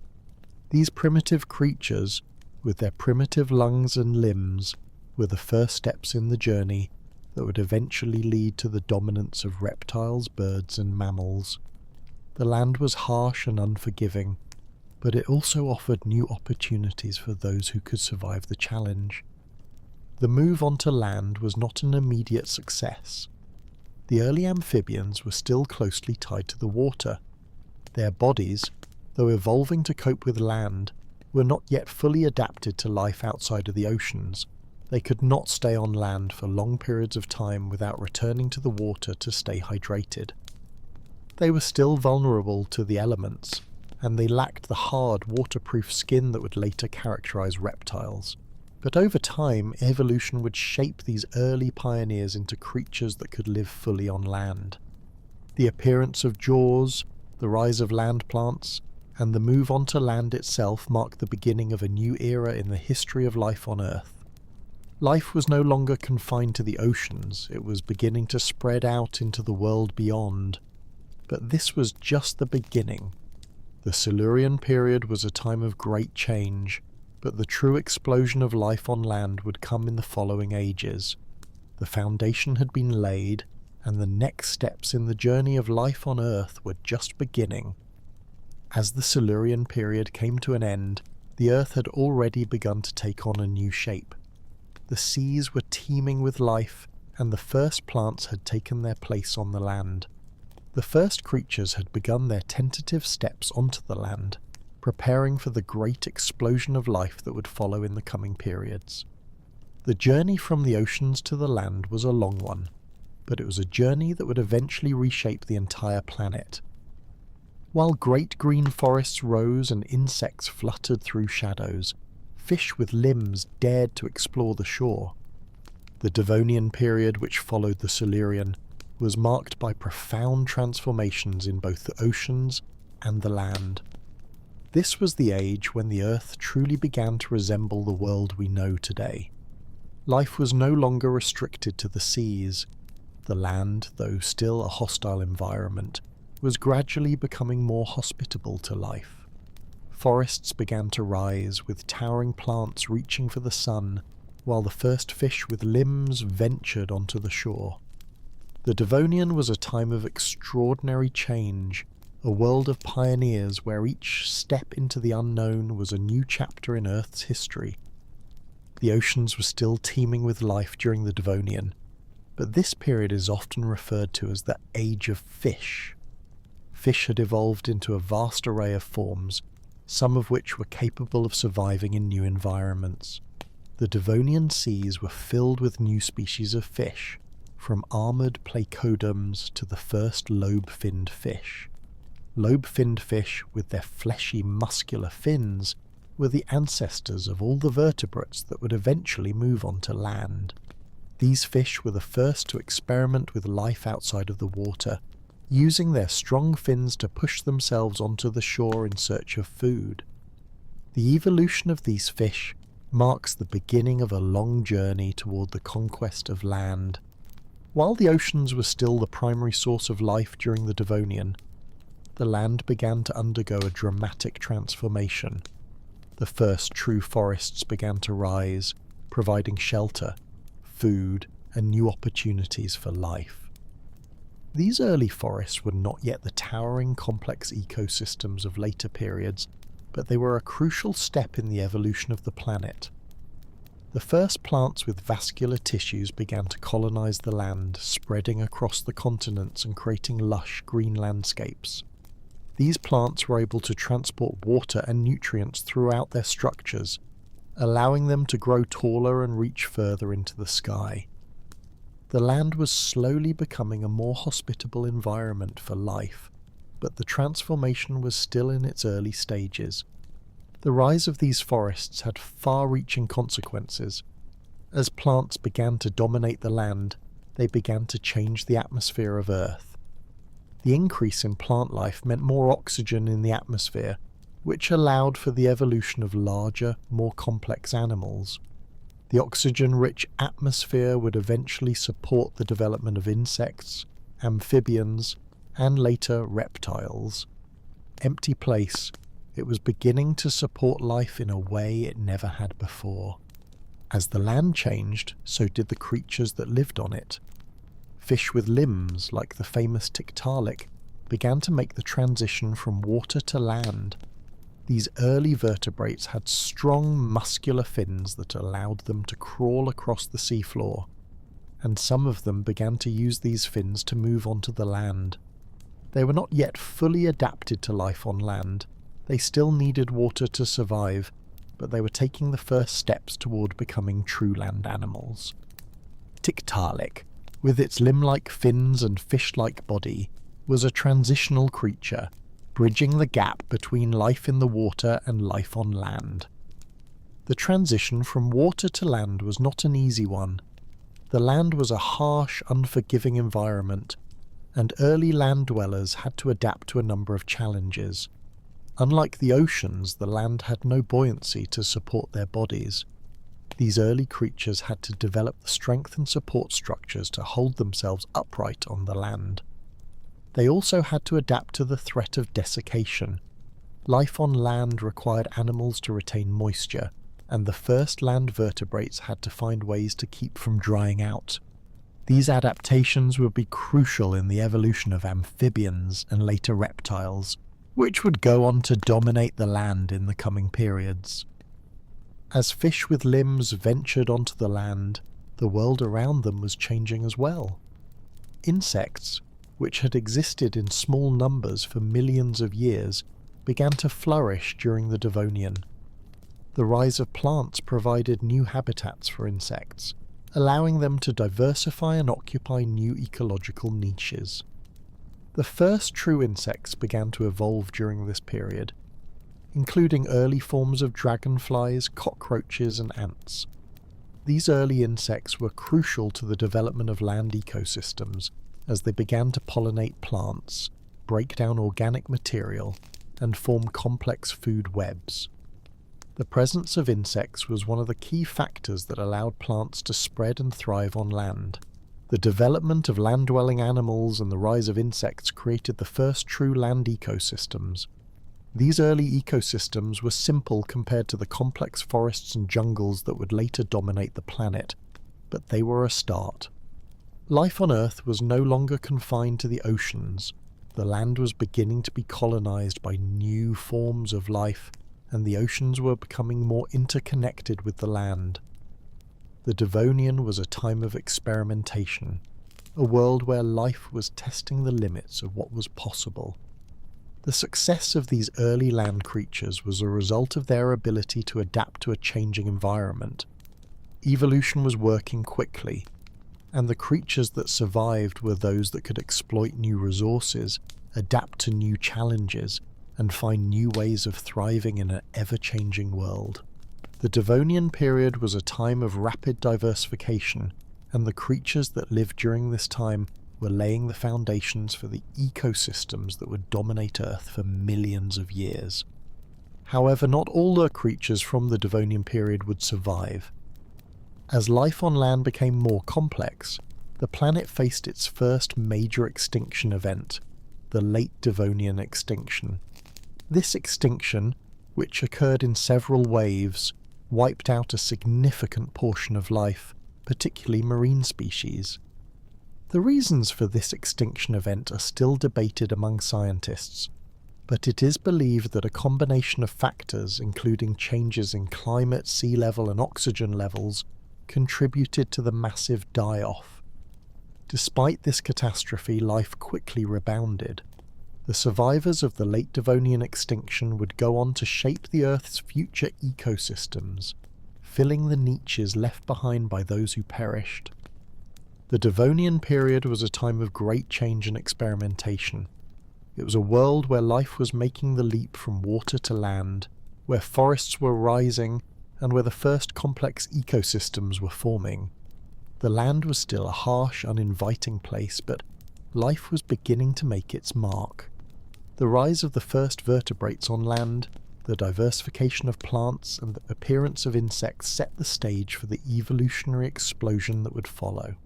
These primitive creatures, with their primitive lungs and limbs, were the first steps in the journey that would eventually lead to the dominance of reptiles, birds, and mammals. The land was harsh and unforgiving, but it also offered new opportunities for those who could survive the challenge. The move onto land was not an immediate success. The early amphibians were still closely tied to the water. Their bodies, though evolving to cope with land, were not yet fully adapted to life outside of the oceans. They could not stay on land for long periods of time without returning to the water to stay hydrated. They were still vulnerable to the elements, and they lacked the hard, waterproof skin that would later characterize reptiles. But over time, evolution would shape these early pioneers into creatures that could live fully on land. The appearance of jaws, the rise of land plants, and the move onto land itself marked the beginning of a new era in the history of life on Earth. Life was no longer confined to the oceans, it was beginning to spread out into the world beyond. But this was just the beginning. The Silurian period was a time of great change, but the true explosion of life on land would come in the following ages. The foundation had been laid, and the next steps in the journey of life on Earth were just beginning. As the Silurian period came to an end, the Earth had already begun to take on a new shape. The seas were teeming with life, and the first plants had taken their place on the land. The first creatures had begun their tentative steps onto the land, preparing for the great explosion of life that would follow in the coming periods. The journey from the oceans to the land was a long one, but it was a journey that would eventually reshape the entire planet. While great green forests rose and insects fluttered through shadows, fish with limbs dared to explore the shore. The Devonian period, which followed the Silurian, was marked by profound transformations in both the oceans and the land. This was the age when the Earth truly began to resemble the world we know today. Life was no longer restricted to the seas. The land, though still a hostile environment, was gradually becoming more hospitable to life. Forests began to rise, with towering plants reaching for the sun, while the first fish with limbs ventured onto the shore. The Devonian was a time of extraordinary change, a world of pioneers where each step into the unknown was a new chapter in Earth's history. The oceans were still teeming with life during the Devonian, but this period is often referred to as the Age of Fish. Fish had evolved into a vast array of forms, some of which were capable of surviving in new environments. The Devonian seas were filled with new species of fish, from armoured placodums to the first lobe-finned fish. Lobe-finned fish, with their fleshy, muscular fins, were the ancestors of all the vertebrates that would eventually move on to land. These fish were the first to experiment with life outside of the water, using their strong fins to push themselves onto the shore in search of food. The evolution of these fish marks the beginning of a long journey toward the conquest of land. While the oceans were still the primary source of life during the Devonian, the land began to undergo a dramatic transformation. The first true forests began to rise, providing shelter, food, and new opportunities for life. These early forests were not yet the towering, complex ecosystems of later periods, but they were a crucial step in the evolution of the planet. The first plants with vascular tissues began to colonize the land, spreading across the continents and creating lush green landscapes. These plants were able to transport water and nutrients throughout their structures, allowing them to grow taller and reach further into the sky. The land was slowly becoming a more hospitable environment for life, but the transformation was still in its early stages. The rise of these forests had far-reaching consequences. As plants began to dominate the land, they began to change the atmosphere of Earth. The increase in plant life meant more oxygen in the atmosphere, which allowed for the evolution of larger, more complex animals. The oxygen-rich atmosphere would eventually support the development of insects, amphibians, and later reptiles. Empty place, it was beginning to support life in a way it never had before. As the land changed, so did the creatures that lived on it. Fish with limbs, like the famous Tiktaalik, began to make the transition from water to land. These early vertebrates had strong muscular fins that allowed them to crawl across the seafloor, and some of them began to use these fins to move onto the land. They were not yet fully adapted to life on land. They still needed water to survive, but they were taking the first steps toward becoming true land animals. Tiktaalik, with its limb-like fins and fish-like body, was a transitional creature, bridging the gap between life in the water and life on land. The transition from water to land was not an easy one. The land was a harsh, unforgiving environment, and early land dwellers had to adapt to a number of challenges. Unlike the oceans, the land had no buoyancy to support their bodies. These early creatures had to develop the strength and support structures to hold themselves upright on the land. They also had to adapt to the threat of desiccation. Life on land required animals to retain moisture, and the first land vertebrates had to find ways to keep from drying out. These adaptations would be crucial in the evolution of amphibians and later reptiles, which would go on to dominate the land in the coming periods. As fish with limbs ventured onto the land, the world around them was changing as well. Insects, which had existed in small numbers for millions of years, began to flourish during the Devonian. The rise of plants provided new habitats for insects, allowing them to diversify and occupy new ecological niches. The first true insects began to evolve during this period, including early forms of dragonflies, cockroaches, and ants. These early insects were crucial to the development of land ecosystems, as they began to pollinate plants, break down organic material, and form complex food webs. The presence of insects was one of the key factors that allowed plants to spread and thrive on land. The development of land-dwelling animals and the rise of insects created the first true land ecosystems. These early ecosystems were simple compared to the complex forests and jungles that would later dominate the planet, but they were a start. Life on Earth was no longer confined to the oceans. The land was beginning to be colonized by new forms of life, and the oceans were becoming more interconnected with the land. The Devonian was a time of experimentation, a world where life was testing the limits of what was possible. The success of these early land creatures was a result of their ability to adapt to a changing environment. Evolution was working quickly, and the creatures that survived were those that could exploit new resources, adapt to new challenges, and find new ways of thriving in an ever-changing world. The Devonian period was a time of rapid diversification, and the creatures that lived during this time were laying the foundations for the ecosystems that would dominate Earth for millions of years. However, not all the creatures from the Devonian period would survive. As life on land became more complex, the planet faced its first major extinction event, the Late Devonian extinction. This extinction, which occurred in several waves, wiped out a significant portion of life, particularly marine species. The reasons for this extinction event are still debated among scientists, but it is believed that a combination of factors, including changes in climate, sea level, and oxygen levels, contributed to the massive die-off. Despite this catastrophe, life quickly rebounded. The survivors of the Late Devonian extinction would go on to shape the Earth's future ecosystems, filling the niches left behind by those who perished. The Devonian period was a time of great change and experimentation. It was a world where life was making the leap from water to land, where forests were rising, and where the first complex ecosystems were forming. The land was still a harsh, uninviting place, but life was beginning to make its mark. The rise of the first vertebrates on land, the diversification of plants, and the appearance of insects set the stage for the evolutionary explosion that would follow.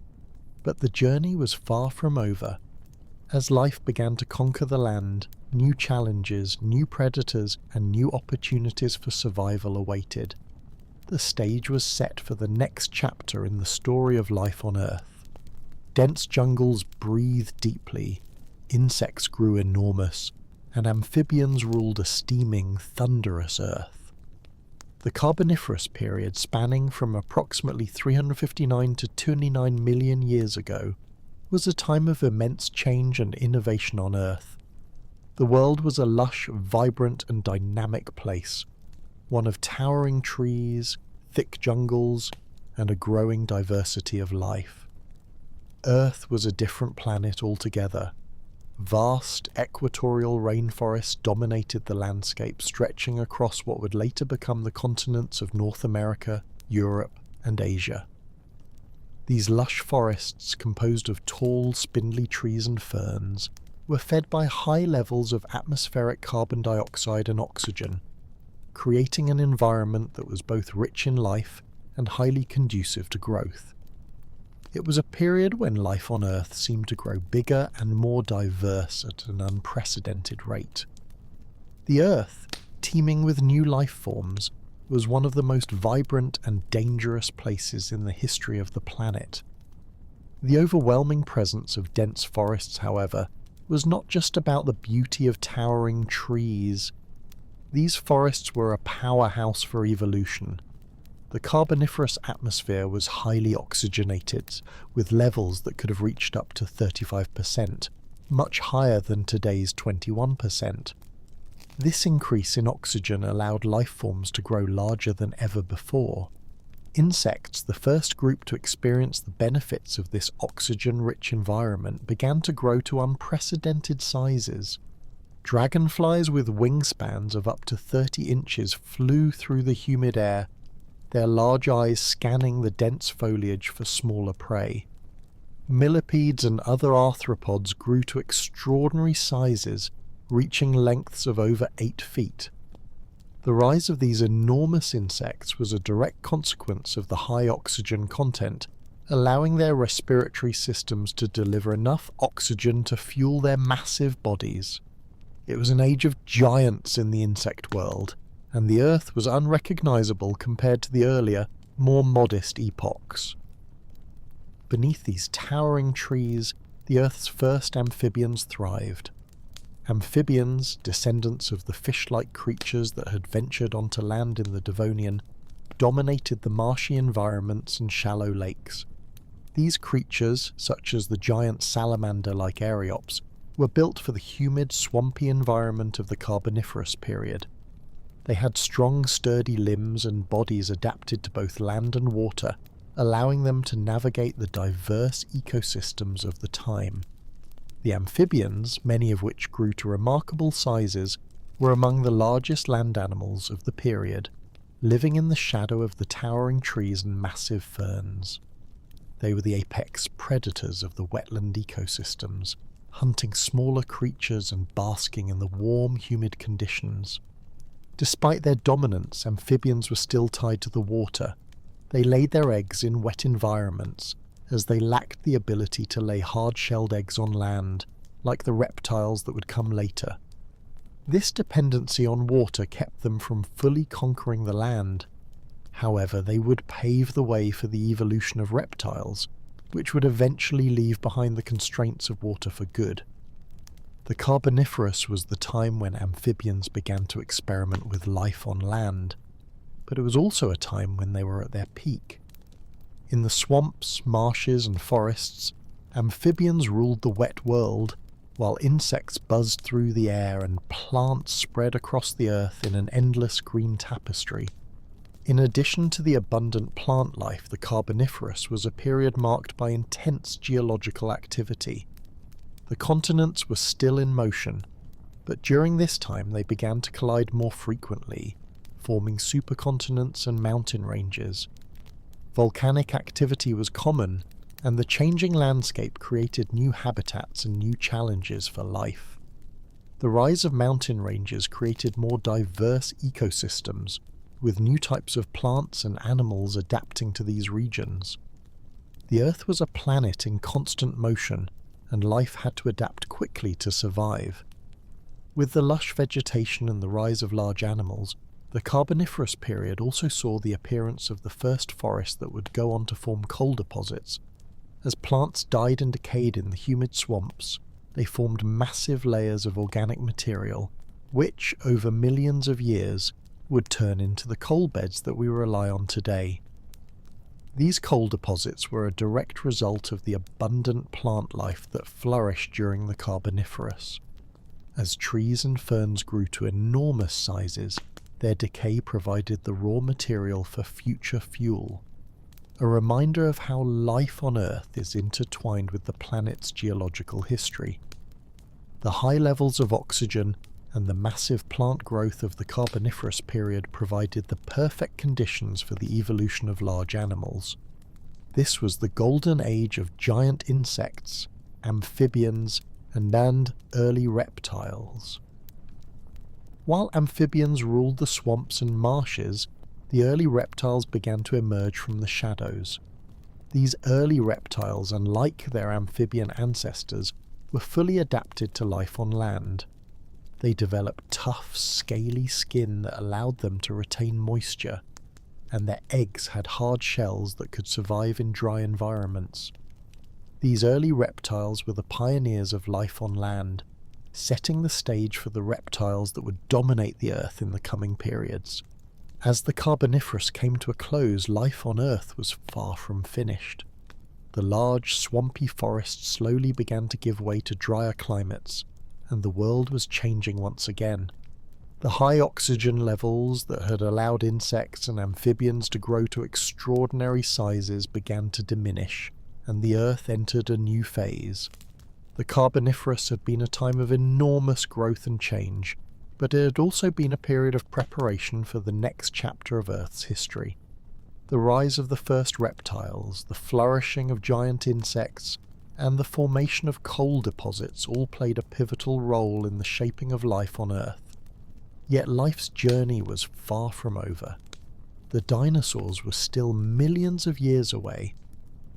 But the journey was far from over. As life began to conquer the land, new challenges, new predators, and new opportunities for survival awaited. The stage was set for the next chapter in the story of life on Earth. Dense jungles breathed deeply, insects grew enormous, and amphibians ruled a steaming, thunderous Earth. The Carboniferous period, spanning from approximately 359 to 29 million years ago, was a time of immense change and innovation on Earth. The world was a lush, vibrant and dynamic place, one of towering trees, thick jungles, and a growing diversity of life. Earth was a different planet altogether. Vast equatorial rainforests dominated the landscape, stretching across what would later become the continents of North America, Europe, and Asia. These lush forests, composed of tall, spindly trees and ferns, were fed by high levels of atmospheric carbon dioxide and oxygen, creating an environment that was both rich in life and highly conducive to growth. It was a period when life on Earth seemed to grow bigger and more diverse at an unprecedented rate. The Earth, teeming with new life forms, was one of the most vibrant and dangerous places in the history of the planet. The overwhelming presence of dense forests, however, was not just about the beauty of towering trees. These forests were a powerhouse for evolution. The Carboniferous atmosphere was highly oxygenated, with levels that could have reached up to 35%, much higher than today's 21%. This increase in oxygen allowed life forms to grow larger than ever before. Insects, the first group to experience the benefits of this oxygen-rich environment, began to grow to unprecedented sizes. Dragonflies with wingspans of up to 30 inches flew through the humid air, their large eyes scanning the dense foliage for smaller prey. Millipedes and other arthropods grew to extraordinary sizes, reaching lengths of over 8 feet. The rise of these enormous insects was a direct consequence of the high oxygen content, allowing their respiratory systems to deliver enough oxygen to fuel their massive bodies. It was an age of giants in the insect world, and the Earth was unrecognizable compared to the earlier, more modest epochs. Beneath these towering trees, the Earth's first amphibians thrived. Amphibians, descendants of the fish-like creatures that had ventured onto land in the Devonian, dominated the marshy environments and shallow lakes. These creatures, such as the giant salamander-like Ariops, were built for the humid, swampy environment of the Carboniferous period. They had strong, sturdy limbs and bodies adapted to both land and water, allowing them to navigate the diverse ecosystems of the time. The amphibians, many of which grew to remarkable sizes, were among the largest land animals of the period, living in the shadow of the towering trees and massive ferns. They were the apex predators of the wetland ecosystems, hunting smaller creatures and basking in the warm, humid conditions. Despite their dominance, amphibians were still tied to the water. They laid their eggs in wet environments, as they lacked the ability to lay hard-shelled eggs on land, like the reptiles that would come later. This dependency on water kept them from fully conquering the land. However, they would pave the way for the evolution of reptiles, which would eventually leave behind the constraints of water for good. The Carboniferous was the time when amphibians began to experiment with life on land, but it was also a time when they were at their peak. In the swamps, marshes and forests, amphibians ruled the wet world, while insects buzzed through the air and plants spread across the earth in an endless green tapestry. In addition to the abundant plant life, the Carboniferous was a period marked by intense geological activity. The continents were still in motion, but during this time they began to collide more frequently, forming supercontinents and mountain ranges. Volcanic activity was common, and the changing landscape created new habitats and new challenges for life. The rise of mountain ranges created more diverse ecosystems, with new types of plants and animals adapting to these regions. The Earth was a planet in constant motion, and life had to adapt quickly to survive. With the lush vegetation and the rise of large animals, the Carboniferous period also saw the appearance of the first forests that would go on to form coal deposits. As plants died and decayed in the humid swamps, they formed massive layers of organic material, which, over millions of years, would turn into the coal beds that we rely on today. These coal deposits were a direct result of the abundant plant life that flourished during the Carboniferous. As trees and ferns grew to enormous sizes, their decay provided the raw material for future fuel, a reminder of how life on Earth is intertwined with the planet's geological history. The high levels of oxygen and the massive plant growth of the Carboniferous period provided the perfect conditions for the evolution of large animals. This was the golden age of giant insects, amphibians, and early reptiles. While amphibians ruled the swamps and marshes, the early reptiles began to emerge from the shadows. These early reptiles, unlike their amphibian ancestors, were fully adapted to life on land. They developed tough, scaly skin that allowed them to retain moisture, and their eggs had hard shells that could survive in dry environments. These early reptiles were the pioneers of life on land, setting the stage for the reptiles that would dominate the Earth in the coming periods. As the Carboniferous came to a close, life on Earth was far from finished. The large, swampy forests slowly began to give way to drier climates, and the world was changing once again. The high oxygen levels that had allowed insects and amphibians to grow to extraordinary sizes began to diminish, and the Earth entered a new phase. The Carboniferous had been a time of enormous growth and change, but it had also been a period of preparation for the next chapter of Earth's history. The rise of the first reptiles, the flourishing of giant insects, and the formation of coal deposits all played a pivotal role in the shaping of life on Earth. Yet life's journey was far from over. The dinosaurs were still millions of years away,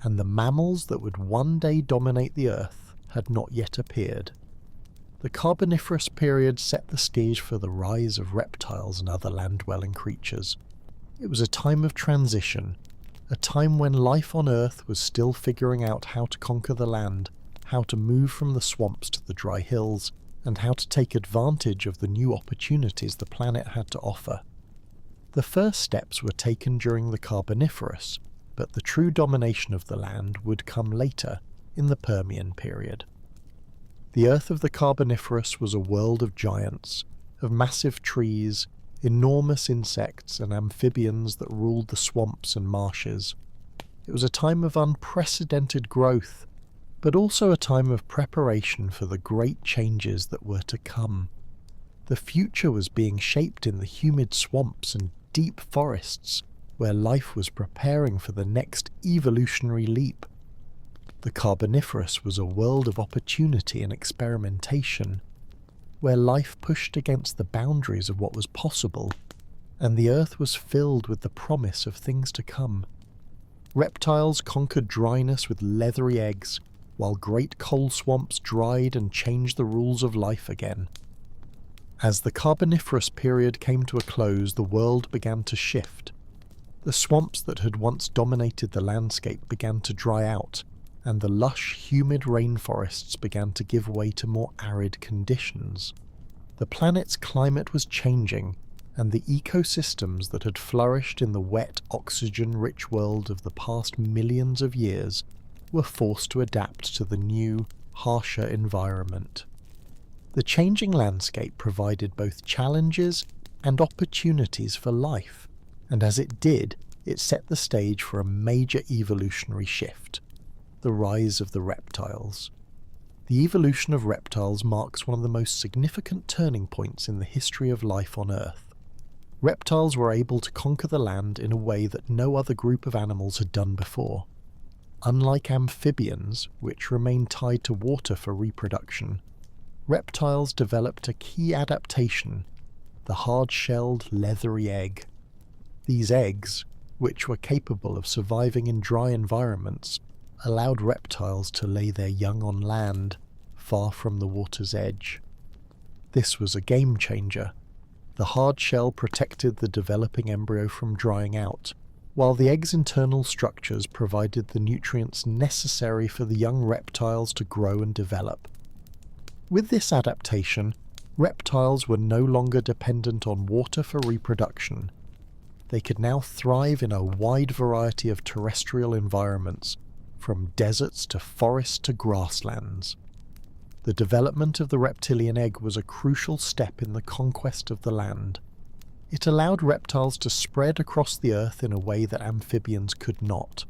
and the mammals that would one day dominate the Earth had not yet appeared. The Carboniferous period set the stage for the rise of reptiles and other land-dwelling creatures. It was a time of transition, a time when life on Earth was still figuring out how to conquer the land, how to move from the swamps to the dry hills, and how to take advantage of the new opportunities the planet had to offer. The first steps were taken during the Carboniferous, but the true domination of the land would come later, in the Permian period. The Earth of the Carboniferous was a world of giants, of massive trees, enormous insects and amphibians that ruled the swamps and marshes. It was a time of unprecedented growth, but also a time of preparation for the great changes that were to come. The future was being shaped in the humid swamps and deep forests, where life was preparing for the next evolutionary leap. The Carboniferous was a world of opportunity and experimentation, where life pushed against the boundaries of what was possible, and the Earth was filled with the promise of things to come. Reptiles conquered dryness with leathery eggs, while great coal swamps dried and changed the rules of life again. As the Carboniferous period came to a close, the world began to shift. The swamps that had once dominated the landscape began to dry out, and the lush, humid rainforests began to give way to more arid conditions. The planet's climate was changing, and the ecosystems that had flourished in the wet, oxygen-rich world of the past millions of years were forced to adapt to the new, harsher environment. The changing landscape provided both challenges and opportunities for life, and as it did, it set the stage for a major evolutionary shift: the rise of the reptiles. The evolution of reptiles marks one of the most significant turning points in the history of life on Earth. Reptiles were able to conquer the land in a way that no other group of animals had done before. Unlike amphibians, which remained tied to water for reproduction, reptiles developed a key adaptation: the hard-shelled, leathery egg. These eggs, which were capable of surviving in dry environments, allowed reptiles to lay their young on land, far from the water's edge. This was a game changer. The hard shell protected the developing embryo from drying out, while the egg's internal structures provided the nutrients necessary for the young reptiles to grow and develop. With this adaptation, reptiles were no longer dependent on water for reproduction. They could now thrive in a wide variety of terrestrial environments, from deserts to forests to grasslands. The development of the reptilian egg was a crucial step in the conquest of the land. It allowed reptiles to spread across the earth in a way that amphibians could not.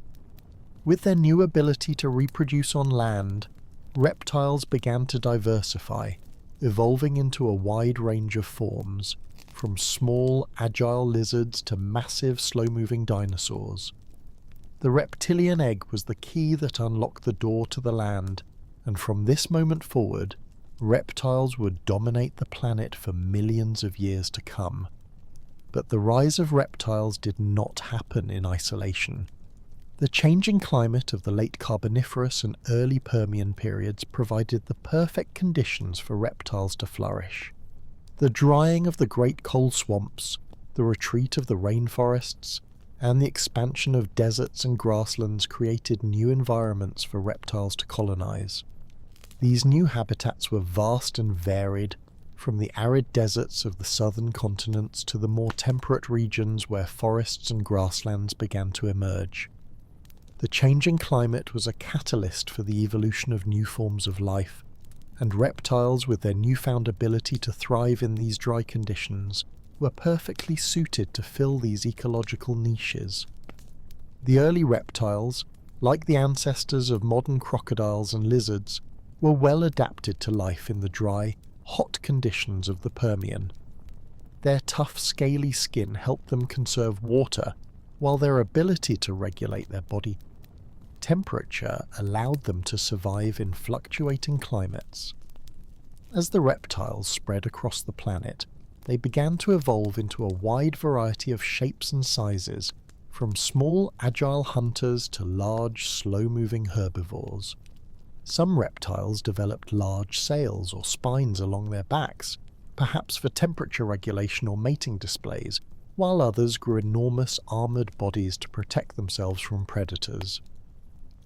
With their new ability to reproduce on land, reptiles began to diversify, evolving into a wide range of forms, from small, agile lizards to massive, slow-moving dinosaurs. The reptilian egg was the key that unlocked the door to the land, and from this moment forward, reptiles would dominate the planet for millions of years to come. But the rise of reptiles did not happen in isolation. The changing climate of the late Carboniferous and early Permian periods provided the perfect conditions for reptiles to flourish. The drying of the great coal swamps, the retreat of the rainforests, and the expansion of deserts and grasslands created new environments for reptiles to colonize. These new habitats were vast and varied, from the arid deserts of the southern continents to the more temperate regions where forests and grasslands began to emerge. The changing climate was a catalyst for the evolution of new forms of life, and reptiles, with their newfound ability to thrive in these dry conditions, were perfectly suited to fill these ecological niches. The early reptiles, like the ancestors of modern crocodiles and lizards, were well adapted to life in the dry, hot conditions of the Permian. Their tough, scaly skin helped them conserve water, while their ability to regulate their body temperature allowed them to survive in fluctuating climates. As the reptiles spread across the planet, they began to evolve into a wide variety of shapes and sizes, from small, agile hunters to large, slow-moving herbivores. Some reptiles developed large sails or spines along their backs, perhaps for temperature regulation or mating displays, while others grew enormous armoured bodies to protect themselves from predators.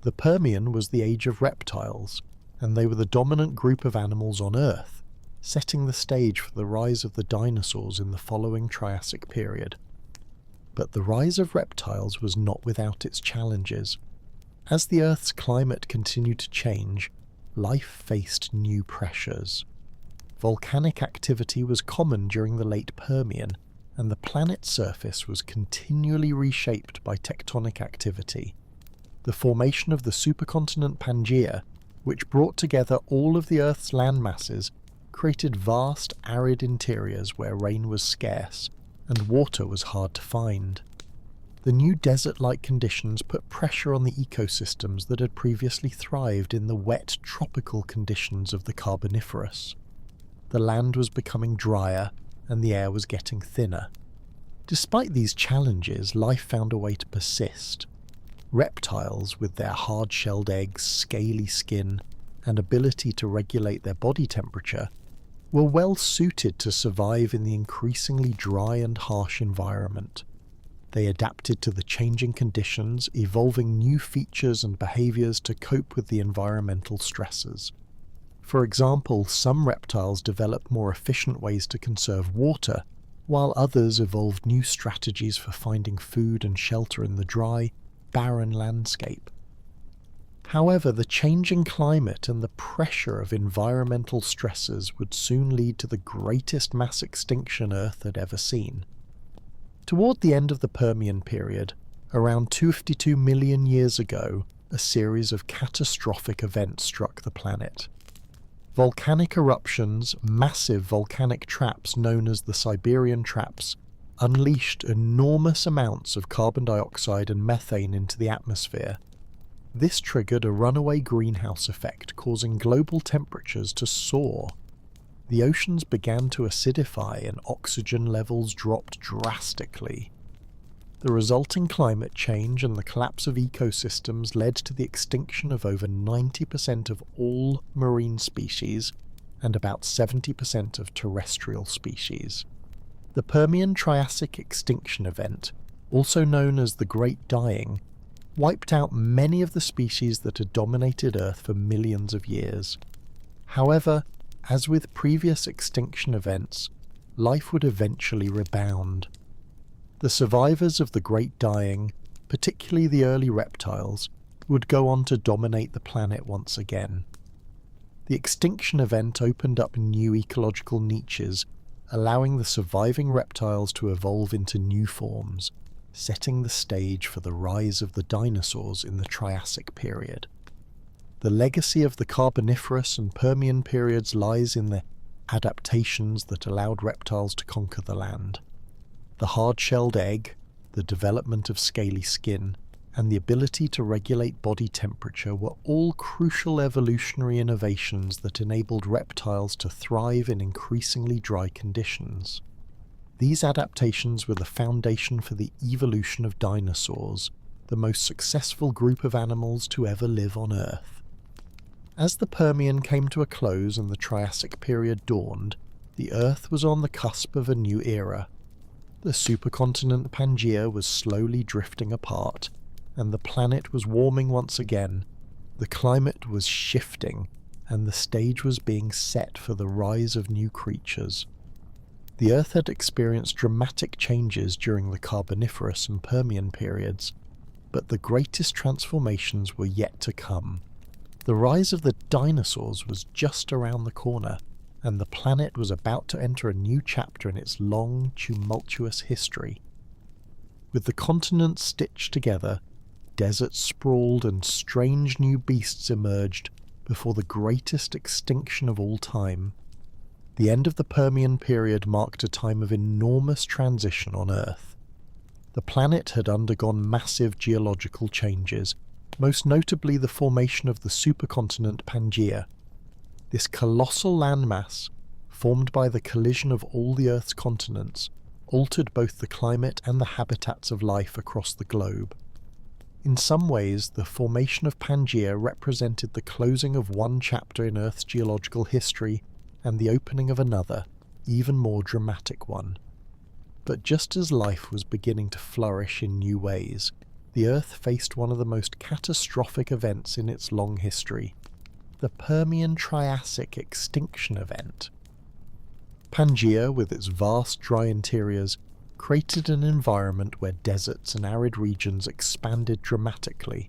The Permian was the age of reptiles, and they were the dominant group of animals on Earth, setting the stage for the rise of the dinosaurs in the following Triassic period. But the rise of reptiles was not without its challenges. As the Earth's climate continued to change, life faced new pressures. Volcanic activity was common during the late Permian, and the planet's surface was continually reshaped by tectonic activity. The formation of the supercontinent Pangaea, which brought together all of the Earth's land masses, created vast, arid interiors where rain was scarce and water was hard to find. The new desert-like conditions put pressure on the ecosystems that had previously thrived in the wet, tropical conditions of the Carboniferous. The land was becoming drier, and the air was getting thinner. Despite these challenges, life found a way to persist. Reptiles, with their hard-shelled eggs, scaly skin, and ability to regulate their body temperature, were well suited to survive in the increasingly dry and harsh environment. They adapted to the changing conditions, evolving new features and behaviors to cope with the environmental stresses. For example, some reptiles developed more efficient ways to conserve water, while others evolved new strategies for finding food and shelter in the dry, barren landscape. However, the changing climate and the pressure of environmental stresses would soon lead to the greatest mass extinction Earth had ever seen. Toward the end of the Permian period, around 252 million years ago, a series of catastrophic events struck the planet. Volcanic eruptions, massive volcanic traps known as the Siberian Traps, unleashed enormous amounts of carbon dioxide and methane into the atmosphere. This triggered a runaway greenhouse effect, causing global temperatures to soar. The oceans began to acidify and oxygen levels dropped drastically. The resulting climate change and the collapse of ecosystems led to the extinction of over 90% of all marine species and about 70% of terrestrial species. The Permian-Triassic extinction event, also known as the Great Dying, wiped out many of the species that had dominated Earth for millions of years. However, As with previous extinction events, life would eventually rebound. The survivors of the Great Dying, particularly the early reptiles, would go on to dominate the planet once again. The extinction event opened up new ecological niches, allowing the surviving reptiles to evolve into new forms, setting the stage for the rise of the dinosaurs in the Triassic period. The legacy of the Carboniferous and Permian periods lies in the adaptations that allowed reptiles to conquer the land. The hard-shelled egg, the development of scaly skin, and the ability to regulate body temperature were all crucial evolutionary innovations that enabled reptiles to thrive in increasingly dry conditions. These adaptations were the foundation for the evolution of dinosaurs, the most successful group of animals to ever live on Earth. As the Permian came to a close and the Triassic period dawned, the Earth was on the cusp of a new era. The supercontinent Pangaea was slowly drifting apart, and the planet was warming once again. The climate was shifting, and the stage was being set for the rise of new creatures. The Earth had experienced dramatic changes during the Carboniferous and Permian periods, but the greatest transformations were yet to come. The rise of the dinosaurs was just around the corner, and the planet was about to enter a new chapter in its long, tumultuous history. With the continents stitched together, deserts sprawled and strange new beasts emerged before the greatest extinction of all time. The end of the Permian period marked a time of enormous transition on Earth. The planet had undergone massive geological changes, most notably the formation of the supercontinent Pangaea. This colossal landmass, formed by the collision of all the Earth's continents, altered both the climate and the habitats of life across the globe. In some ways, the formation of Pangaea represented the closing of one chapter in Earth's geological history and the opening of another, even more dramatic one. But just as life was beginning to flourish in new ways, the Earth faced one of the most catastrophic events in its long history, the Permian-Triassic extinction event. Pangaea, with its vast dry interiors, created an environment where deserts and arid regions expanded dramatically.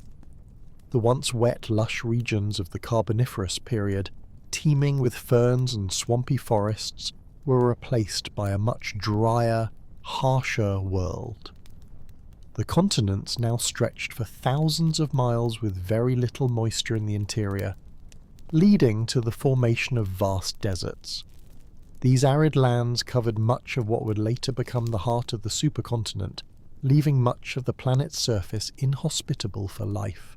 The once wet, lush regions of the Carboniferous period, teeming with ferns and swampy forests, were replaced by a much drier, harsher world. The continents now stretched for thousands of miles with very little moisture in the interior, leading to the formation of vast deserts. These arid lands covered much of what would later become the heart of the supercontinent, leaving much of the planet's surface inhospitable for life.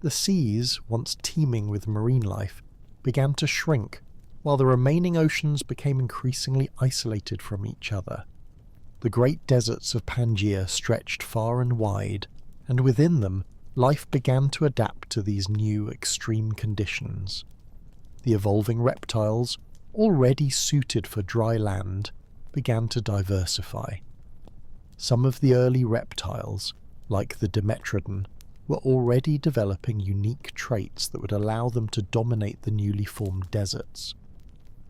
The seas, once teeming with marine life, began to shrink, while the remaining oceans became increasingly isolated from each other. The great deserts of Pangaea stretched far and wide, and within them, life began to adapt to these new extreme conditions. The evolving reptiles, already suited for dry land, began to diversify. Some of the early reptiles, like the Dimetrodon, were already developing unique traits that would allow them to dominate the newly formed deserts.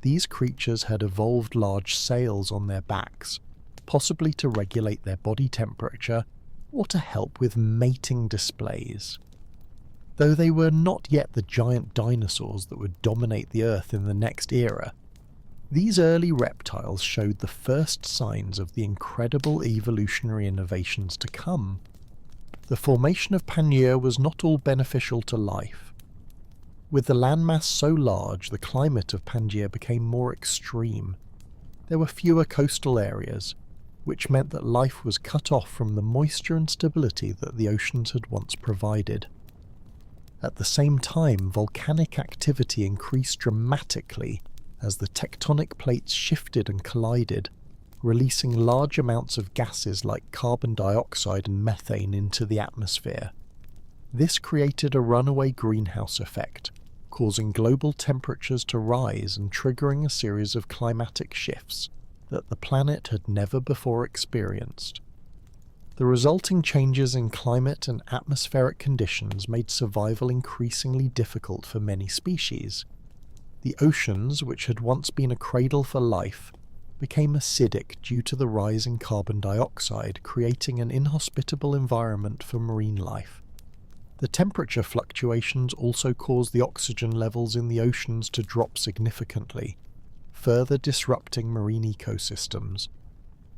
These creatures had evolved large sails on their backs, possibly to regulate their body temperature or to help with mating displays. Though they were not yet the giant dinosaurs that would dominate the Earth in the next era, these early reptiles showed the first signs of the incredible evolutionary innovations to come. The formation of Pangaea was not all beneficial to life. With the landmass so large, the climate of Pangaea became more extreme. There were fewer coastal areas, which meant that life was cut off from the moisture and stability that the oceans had once provided. At the same time, volcanic activity increased dramatically as the tectonic plates shifted and collided, releasing large amounts of gases like carbon dioxide and methane into the atmosphere. This created a runaway greenhouse effect, causing global temperatures to rise and triggering a series of climatic shifts that the planet had never before experienced. The resulting changes in climate and atmospheric conditions made survival increasingly difficult for many species. the oceans, which had once been a cradle for life, became acidic due to the rise in carbon dioxide, creating an inhospitable environment for marine life. The temperature fluctuations also caused the oxygen levels in the oceans to drop significantly, further disrupting marine ecosystems.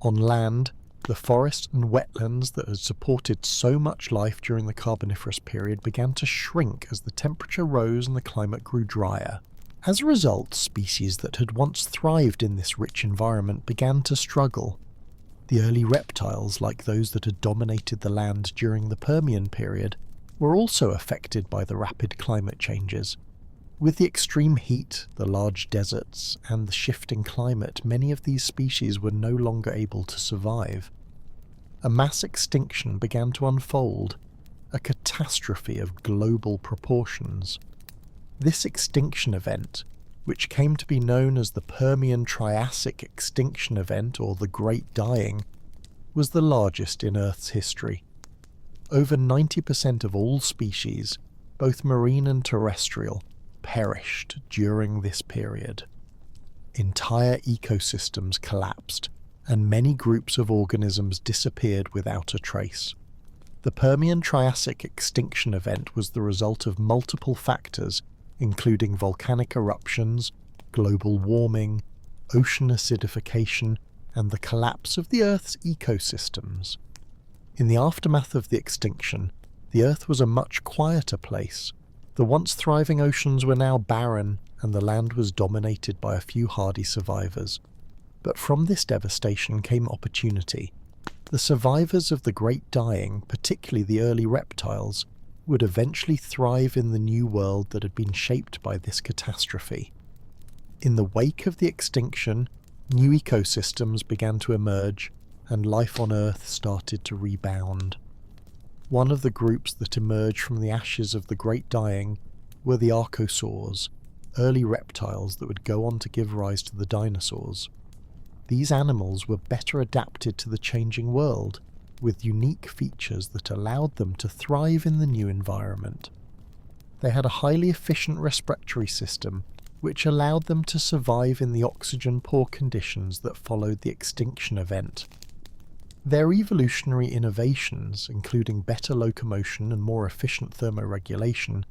On land, the forests and wetlands that had supported so much life during the Carboniferous period began to shrink as the temperature rose and the climate grew drier. As a result, species that had once thrived in this rich environment began to struggle. The early reptiles, like those that had dominated the land during the Permian period, were also affected by the rapid climate changes. With the extreme heat, the large deserts, and the shifting climate, many of these species were no longer able to survive. A mass extinction began to unfold, a catastrophe of global proportions. This extinction event, which came to be known as the Permian-Triassic extinction event or the Great Dying, was the largest in Earth's history. Over 90% of all species, both marine and terrestrial, perished during this period. Entire ecosystems collapsed, and many groups of organisms disappeared without a trace. The Permian-Triassic extinction event was the result of multiple factors, including volcanic eruptions, global warming, ocean acidification, and the collapse of the Earth's ecosystems. In the aftermath of the extinction, the Earth was a much quieter place. The once thriving oceans were now barren, and the land was dominated by a few hardy survivors. But from this devastation came opportunity. The survivors of the Great Dying, particularly the early reptiles, would eventually thrive in the new world that had been shaped by this catastrophe. In the wake of the extinction, new ecosystems began to emerge, and life on Earth started to rebound. One of the groups that emerged from the ashes of the Great Dying were the archosaurs, early reptiles that would go on to give rise to the dinosaurs. These animals were better adapted to the changing world, with unique features that allowed them to thrive in the new environment. They had a highly efficient respiratory system, which allowed them to survive in the oxygen-poor conditions that followed the extinction event. Their evolutionary innovations, including better locomotion and more efficient thermoregulation,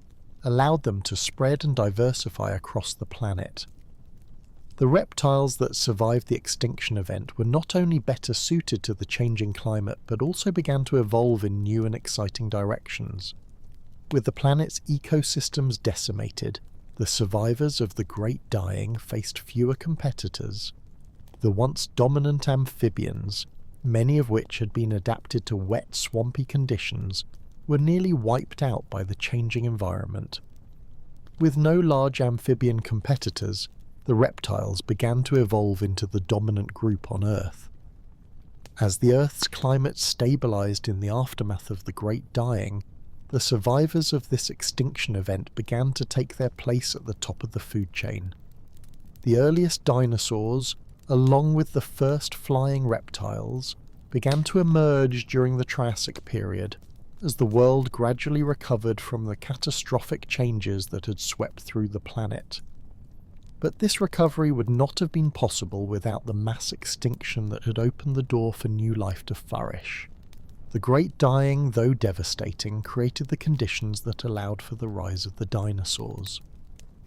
allowed them to spread and diversify across the planet. The reptiles that survived the extinction event were not only better suited to the changing climate, but also began to evolve in new and exciting directions. With the planet's ecosystems decimated, the survivors of the Great Dying faced fewer competitors. The once dominant amphibians, many of which had been adapted to wet, swampy conditions, were nearly wiped out by the changing environment. With no large amphibian competitors, the reptiles began to evolve into the dominant group on Earth. As the Earth's climate stabilized in the aftermath of the Great Dying, the survivors of this extinction event began to take their place at the top of the food chain. The earliest dinosaurs, along with the first flying reptiles, began to emerge during the Triassic period, as the world gradually recovered from the catastrophic changes that had swept through the planet. But this recovery would not have been possible without the mass extinction that had opened the door for new life to flourish. The Great Dying, though devastating, created the conditions that allowed for the rise of the dinosaurs.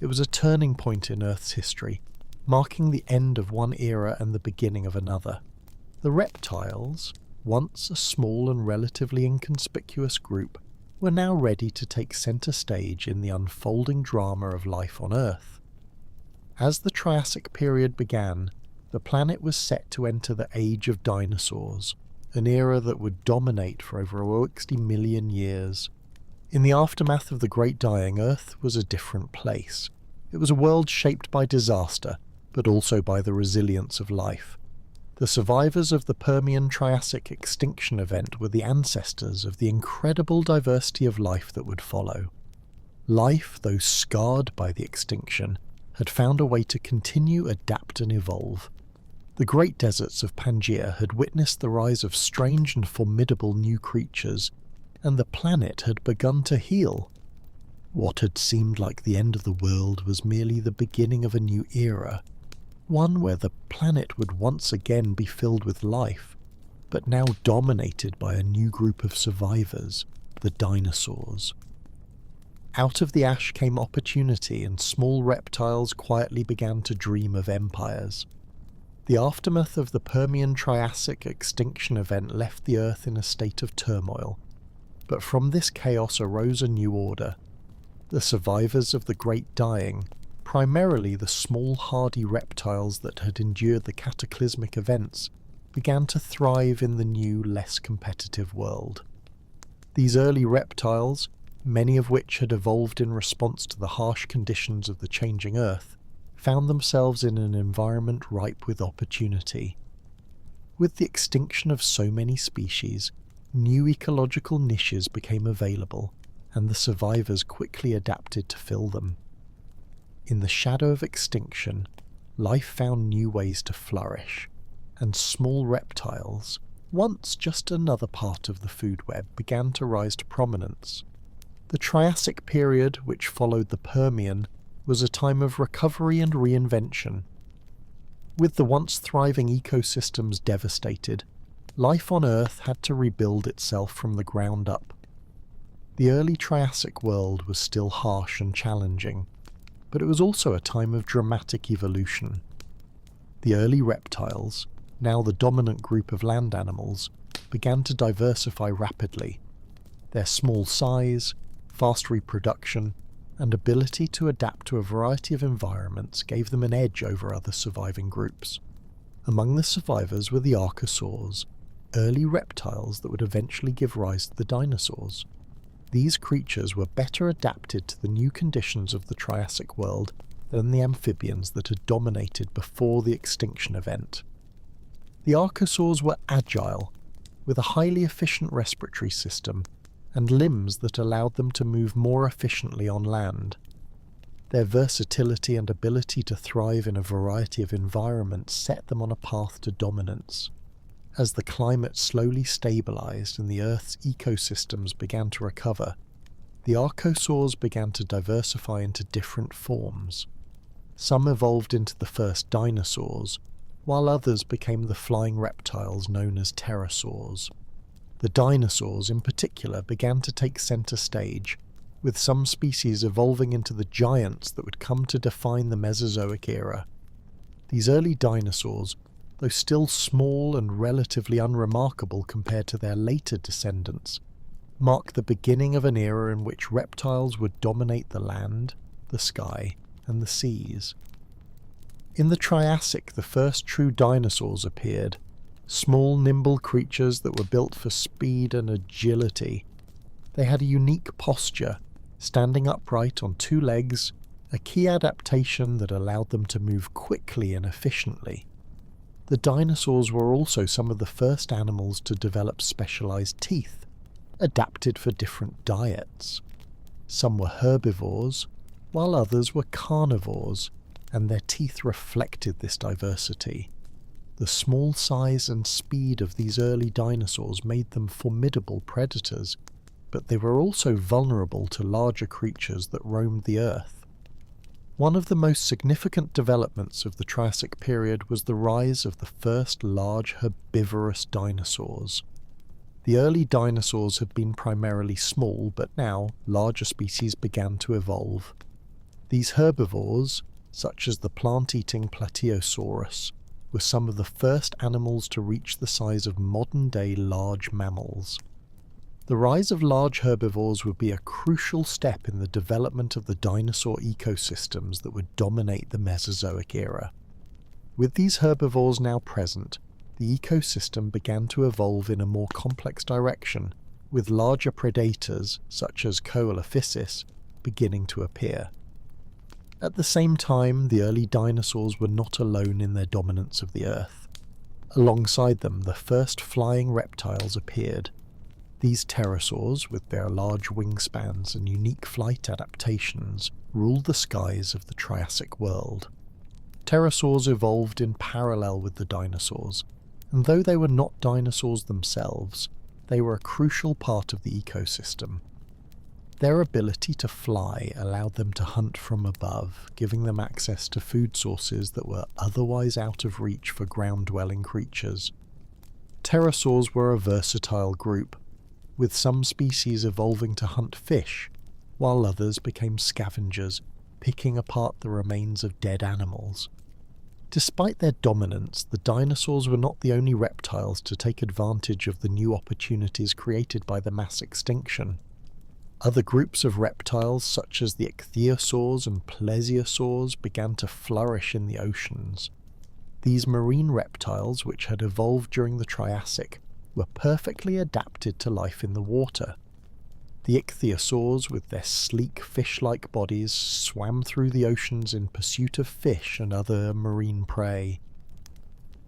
It was a turning point in Earth's history, marking the end of one era and the beginning of another. The reptiles, once a small and relatively inconspicuous group, were now ready to take centre stage in the unfolding drama of life on Earth. As the Triassic period began, the planet was set to enter the age of dinosaurs, an era that would dominate for over 60 million years. In the aftermath of the Great Dying, Earth was a different place. It was a world shaped by disaster, but also by the resilience of life. The survivors of the Permian-Triassic extinction event were the ancestors of the incredible diversity of life that would follow. Life, though scarred by the extinction, had found a way to continue, adapt and evolve. The great deserts of Pangaea had witnessed the rise of strange and formidable new creatures, and the planet had begun to heal. What had seemed like the end of the world was merely the beginning of a new era, one where the planet would once again be filled with life, but now dominated by a new group of survivors, the dinosaurs. Out of the ash came opportunity, and small reptiles quietly began to dream of empires. The aftermath of the Permian-Triassic extinction event left the Earth in a state of turmoil, but from this chaos arose a new order. The survivors of the Great Dying, primarily the small hardy reptiles that had endured the cataclysmic events, began to thrive in the new, less competitive world. These early reptiles, many of which had evolved in response to the harsh conditions of the changing Earth, found themselves in an environment ripe with opportunity. With the extinction of so many species, new ecological niches became available, and the survivors quickly adapted to fill them. In the shadow of extinction, life found new ways to flourish, and small reptiles, once just another part of the food web, began to rise to prominence. The Triassic period, which followed the Permian, was a time of recovery and reinvention. With the once thriving ecosystems devastated, life on Earth had to rebuild itself from the ground up. The early Triassic world was still harsh and challenging, but it was also a time of dramatic evolution. The early reptiles, now the dominant group of land animals, began to diversify rapidly. Their small size, fast reproduction, and ability to adapt to a variety of environments gave them an edge over other surviving groups. Among the survivors were the archosaurs, early reptiles that would eventually give rise to the dinosaurs. These creatures were better adapted to the new conditions of the Triassic world than the amphibians that had dominated before the extinction event. The archosaurs were agile, with a highly efficient respiratory system and limbs that allowed them to move more efficiently on land. Their versatility and ability to thrive in a variety of environments set them on a path to dominance. As the climate slowly stabilized and the Earth's ecosystems began to recover, the archosaurs began to diversify into different forms. Some evolved into the first dinosaurs, while others became the flying reptiles known as pterosaurs. The dinosaurs in particular began to take center stage, with some species evolving into the giants that would come to define the Mesozoic era. These early dinosaurs, though still small and relatively unremarkable compared to their later descendants, mark the beginning of an era in which reptiles would dominate the land, the sky, and the seas. In the Triassic, the first true dinosaurs appeared, small, nimble creatures that were built for speed and agility. They had a unique posture, standing upright on two legs, a key adaptation that allowed them to move quickly and efficiently. The dinosaurs were also some of the first animals to develop specialized teeth, adapted for different diets. Some were herbivores, while others were carnivores, and their teeth reflected this diversity. The small size and speed of these early dinosaurs made them formidable predators, but they were also vulnerable to larger creatures that roamed the Earth. One of the most significant developments of the Triassic period was the rise of the first large herbivorous dinosaurs. The early dinosaurs had been primarily small, but now larger species began to evolve. These herbivores, such as the plant-eating Plateosaurus, were some of the first animals to reach the size of modern-day large mammals. The rise of large herbivores would be a crucial step in the development of the dinosaur ecosystems that would dominate the Mesozoic era. With these herbivores now present, the ecosystem began to evolve in a more complex direction, with larger predators, such as Coelophysis, beginning to appear. At the same time, the early dinosaurs were not alone in their dominance of the Earth. Alongside them, the first flying reptiles appeared. These pterosaurs, with their large wingspans and unique flight adaptations, ruled the skies of the Triassic world. Pterosaurs evolved in parallel with the dinosaurs, and though they were not dinosaurs themselves, they were a crucial part of the ecosystem. Their ability to fly allowed them to hunt from above, giving them access to food sources that were otherwise out of reach for ground-dwelling creatures. Pterosaurs were a versatile group, with some species evolving to hunt fish, while others became scavengers, picking apart the remains of dead animals. Despite their dominance, the dinosaurs were not the only reptiles to take advantage of the new opportunities created by the mass extinction. Other groups of reptiles, such as the ichthyosaurs and plesiosaurs, began to flourish in the oceans. These marine reptiles, which had evolved during the Triassic, were perfectly adapted to life in the water. The ichthyosaurs, with their sleek fish-like bodies, swam through the oceans in pursuit of fish and other marine prey.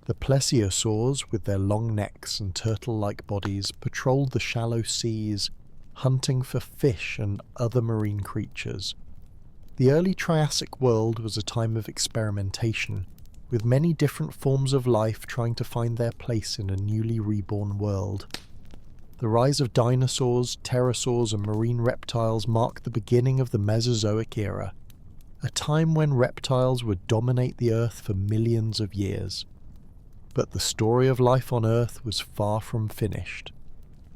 The plesiosaurs, with their long necks and turtle-like bodies, patrolled the shallow seas, hunting for fish and other marine creatures. The early Triassic world was a time of experimentation, with many different forms of life trying to find their place in a newly reborn world. The rise of dinosaurs, pterosaurs and marine reptiles marked the beginning of the Mesozoic era, a time when reptiles would dominate the Earth for millions of years. But the story of life on Earth was far from finished.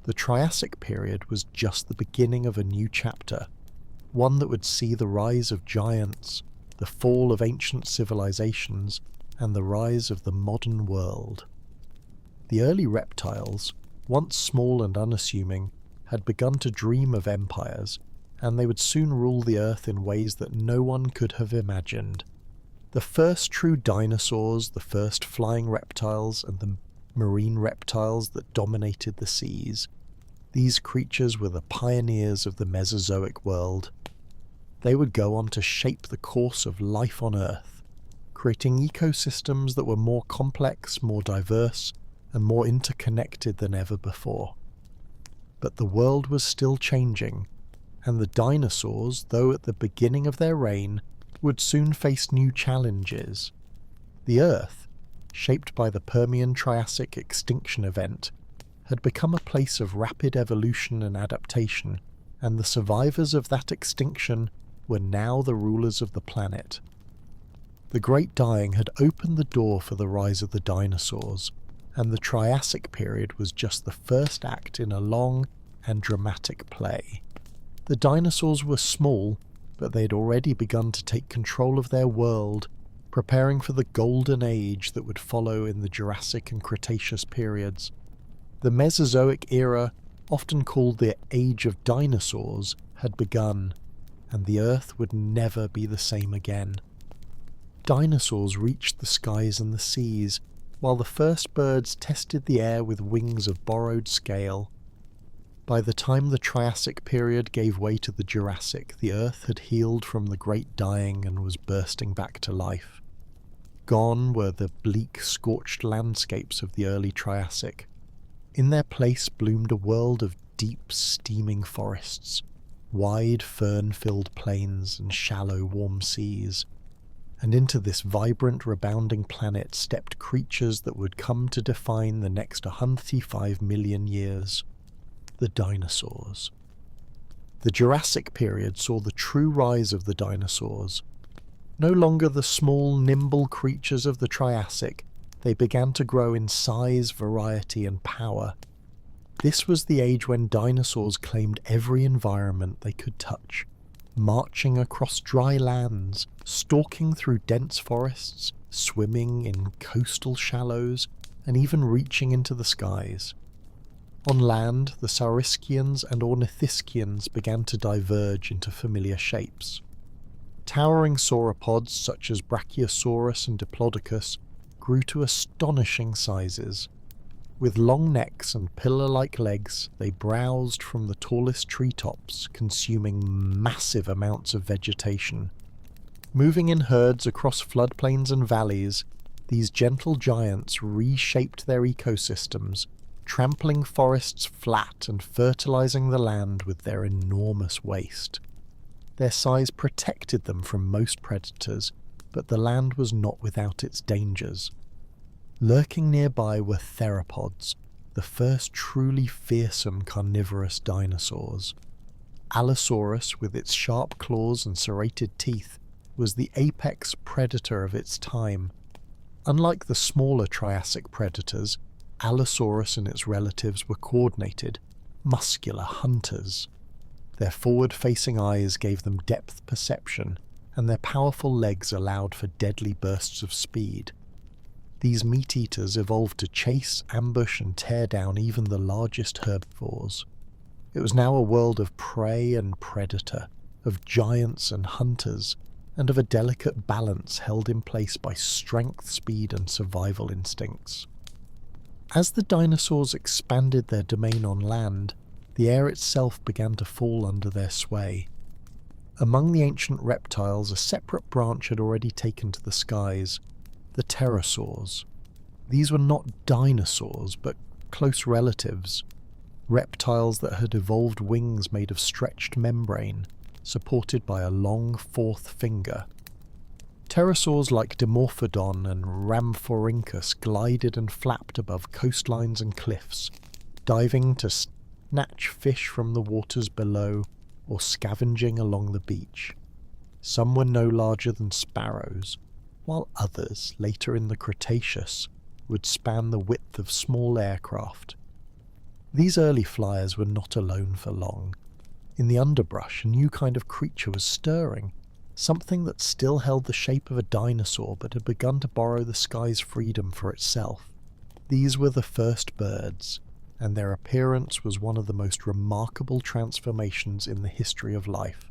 The Triassic period was just the beginning of a new chapter, one that would see the rise of giants, the fall of ancient civilizations, and the rise of the modern world. The early reptiles, once small and unassuming, had begun to dream of empires, and they would soon rule the Earth in ways that no one could have imagined. The first true dinosaurs, the first flying reptiles, and the marine reptiles that dominated the seas. These creatures were the pioneers of the Mesozoic world. They would go on to shape the course of life on Earth, creating ecosystems that were more complex, more diverse, and more interconnected than ever before. But the world was still changing, and the dinosaurs, though at the beginning of their reign, would soon face new challenges. The Earth, shaped by the Permian-Triassic extinction event, had become a place of rapid evolution and adaptation, and the survivors of that extinction were now the rulers of the planet. The Great Dying had opened the door for the rise of the dinosaurs, and the Triassic period was just the first act in a long and dramatic play. The dinosaurs were small, but they had already begun to take control of their world, preparing for the golden age that would follow in the Jurassic and Cretaceous periods. The Mesozoic era, often called the Age of Dinosaurs, had begun, and the Earth would never be the same again. Dinosaurs reached the skies and the seas, while the first birds tested the air with wings of borrowed scale. By the time the Triassic period gave way to the Jurassic, the Earth had healed from the Great Dying and was bursting back to life. Gone were the bleak, scorched landscapes of the early Triassic. In their place bloomed a world of deep, steaming forests, wide, fern-filled plains, and shallow, warm seas. And into this vibrant, rebounding planet stepped creatures that would come to define the next 105 million years. The dinosaurs. The Jurassic period saw the true rise of the dinosaurs. No longer the small, nimble creatures of the Triassic, they began to grow in size, variety, and power. This was the age when dinosaurs claimed every environment they could touch, marching across dry lands, stalking through dense forests, swimming in coastal shallows, and even reaching into the skies. On land, the Saurischians and Ornithischians began to diverge into familiar shapes. Towering sauropods such as Brachiosaurus and Diplodocus grew to astonishing sizes. With long necks and pillar-like legs, they browsed from the tallest treetops, consuming massive amounts of vegetation. Moving in herds across floodplains and valleys, these gentle giants reshaped their ecosystems, trampling forests flat and fertilizing the land with their enormous waste. Their size protected them from most predators, but the land was not without its dangers. Lurking nearby were theropods, the first truly fearsome carnivorous dinosaurs. Allosaurus, with its sharp claws and serrated teeth, was the apex predator of its time. Unlike the smaller Triassic predators, Allosaurus and its relatives were coordinated, muscular hunters. Their forward-facing eyes gave them depth perception, and their powerful legs allowed for deadly bursts of speed. These meat-eaters evolved to chase, ambush, and tear down even the largest herbivores. It was now a world of prey and predator, of giants and hunters, and of a delicate balance held in place by strength, speed, and survival instincts. As the dinosaurs expanded their domain on land, the air itself began to fall under their sway. Among the ancient reptiles, a separate branch had already taken to the skies, the pterosaurs. These were not dinosaurs, but close relatives, reptiles that had evolved wings made of stretched membrane, supported by a long fourth finger. Pterosaurs like Dimorphodon and Rhamphorhynchus glided and flapped above coastlines and cliffs, diving to snatch fish from the waters below or scavenging along the beach. Some were no larger than sparrows, while others, later in the Cretaceous, would span the width of small aircraft. These early flyers were not alone for long. In the underbrush, a new kind of creature was stirring, something that still held the shape of a dinosaur but had begun to borrow the sky's freedom for itself. These were the first birds, and their appearance was one of the most remarkable transformations in the history of life.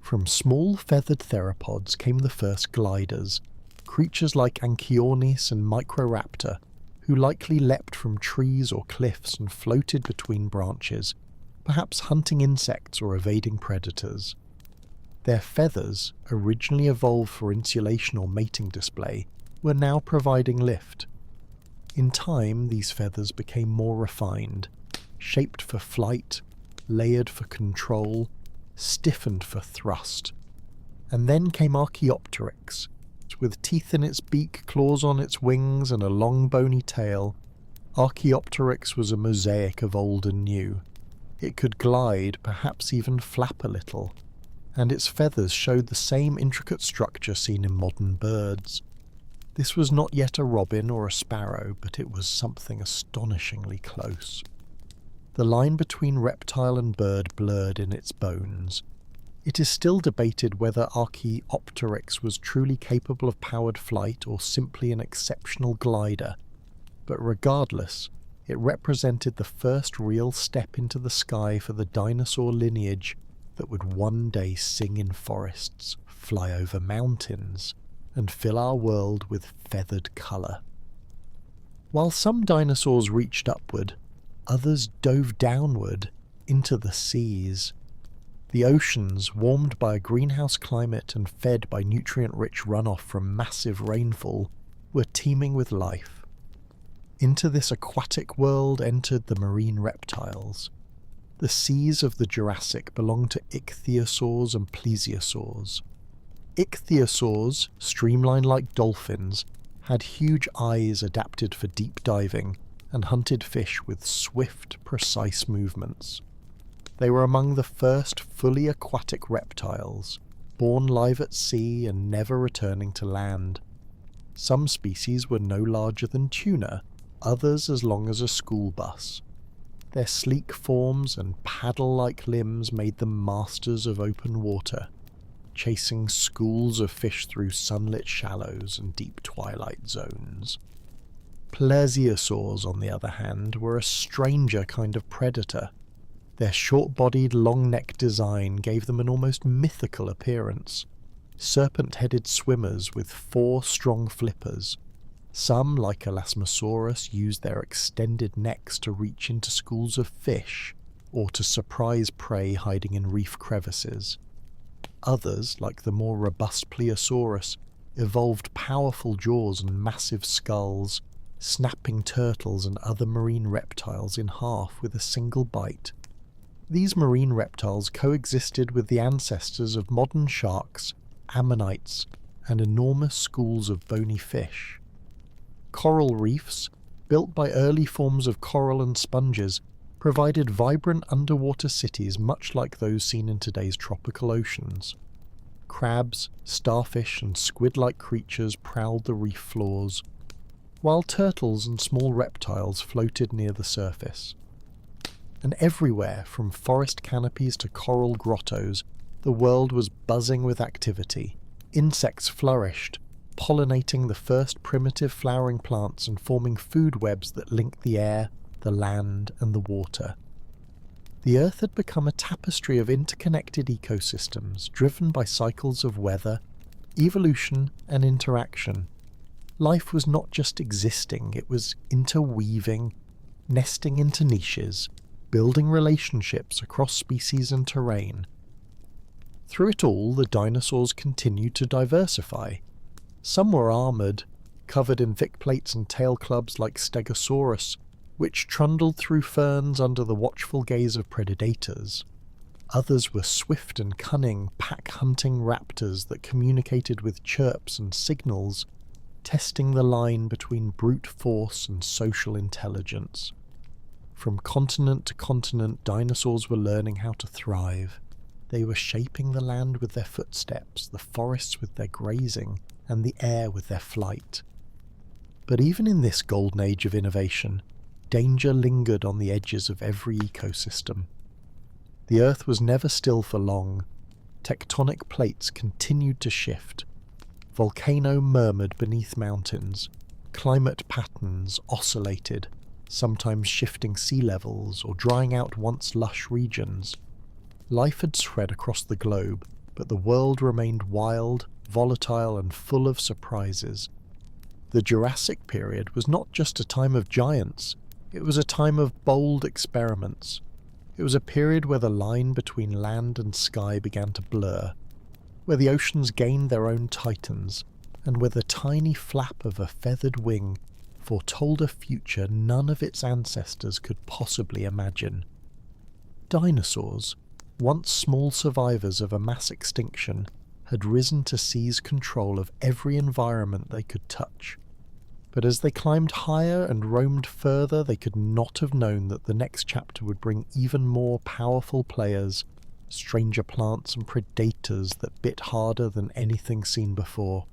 From small feathered theropods came the first gliders, creatures like Anchiornis and Microraptor, who likely leapt from trees or cliffs and floated between branches, perhaps hunting insects or evading predators. Their feathers, originally evolved for insulation or mating display, were now providing lift. In time, these feathers became more refined, shaped for flight, layered for control, stiffened for thrust. And then came Archaeopteryx, with teeth in its beak, claws on its wings, and a long bony tail. Archaeopteryx was a mosaic of old and new. It could glide, perhaps even flap a little, and its feathers showed the same intricate structure seen in modern birds. This was not yet a robin or a sparrow, but it was something astonishingly close. The line between reptile and bird blurred in its bones. It is still debated whether Archaeopteryx was truly capable of powered flight or simply an exceptional glider, but regardless, it represented the first real step into the sky for the dinosaur lineage that would one day sing in forests, fly over mountains, and fill our world with feathered colour. While some dinosaurs reached upward, others dove downward into the seas. The oceans, warmed by a greenhouse climate and fed by nutrient-rich runoff from massive rainfall, were teeming with life. Into this aquatic world entered the marine reptiles. The seas of the Jurassic belonged to ichthyosaurs and plesiosaurs. Ichthyosaurs, streamlined like dolphins, had huge eyes adapted for deep diving and hunted fish with swift, precise movements. They were among the first fully aquatic reptiles, born live at sea and never returning to land. Some species were no larger than tuna, others as long as a school bus. Their sleek forms and paddle-like limbs made them masters of open water, chasing schools of fish through sunlit shallows and deep twilight zones. Plesiosaurs, on the other hand, were a stranger kind of predator. Their short-bodied, long-necked design gave them an almost mythical appearance. Serpent-headed swimmers with 4 strong flippers. Some, like Elasmosaurus, used their extended necks to reach into schools of fish, or to surprise prey hiding in reef crevices. Others, like the more robust Plesiosaurus, evolved powerful jaws and massive skulls, snapping turtles and other marine reptiles in half with a single bite. These marine reptiles coexisted with the ancestors of modern sharks, ammonites, and enormous schools of bony fish. Coral reefs, built by early forms of coral and sponges, provided vibrant underwater cities much like those seen in today's tropical oceans. Crabs, starfish, and squid-like creatures prowled the reef floors, while turtles and small reptiles floated near the surface. And everywhere, from forest canopies to coral grottos, the world was buzzing with activity. Insects flourished, pollinating the first primitive flowering plants and forming food webs that linked the air, the land, and the water. The Earth had become a tapestry of interconnected ecosystems driven by cycles of weather, evolution, and interaction. Life was not just existing, it was interweaving, nesting into niches, building relationships across species and terrain. Through it all, the dinosaurs continued to diversify. Some were armoured, covered in thick plates and tail clubs like Stegosaurus, which trundled through ferns under the watchful gaze of predators. Others were swift and cunning, pack-hunting raptors that communicated with chirps and signals, testing the line between brute force and social intelligence. From continent to continent, dinosaurs were learning how to thrive. They were shaping the land with their footsteps, the forests with their grazing, and the air with their flight. But even in this golden age of innovation, danger lingered on the edges of every ecosystem. The Earth was never still for long. Tectonic plates continued to shift. Volcano murmured beneath mountains. Climate patterns oscillated, sometimes shifting sea levels or drying out once lush regions. Life had spread across the globe, but the world remained wild, volatile, and full of surprises. The Jurassic period was not just a time of giants, it was a time of bold experiments. It was a period where the line between land and sky began to blur, where the oceans gained their own titans, and where the tiny flap of a feathered wing foretold a future none of its ancestors could possibly imagine. Dinosaurs, once small survivors of a mass extinction, had risen to seize control of every environment they could touch. But as they climbed higher and roamed further, they could not have known that the next chapter would bring even more powerful players, stranger plants and predators that bit harder than anything seen before.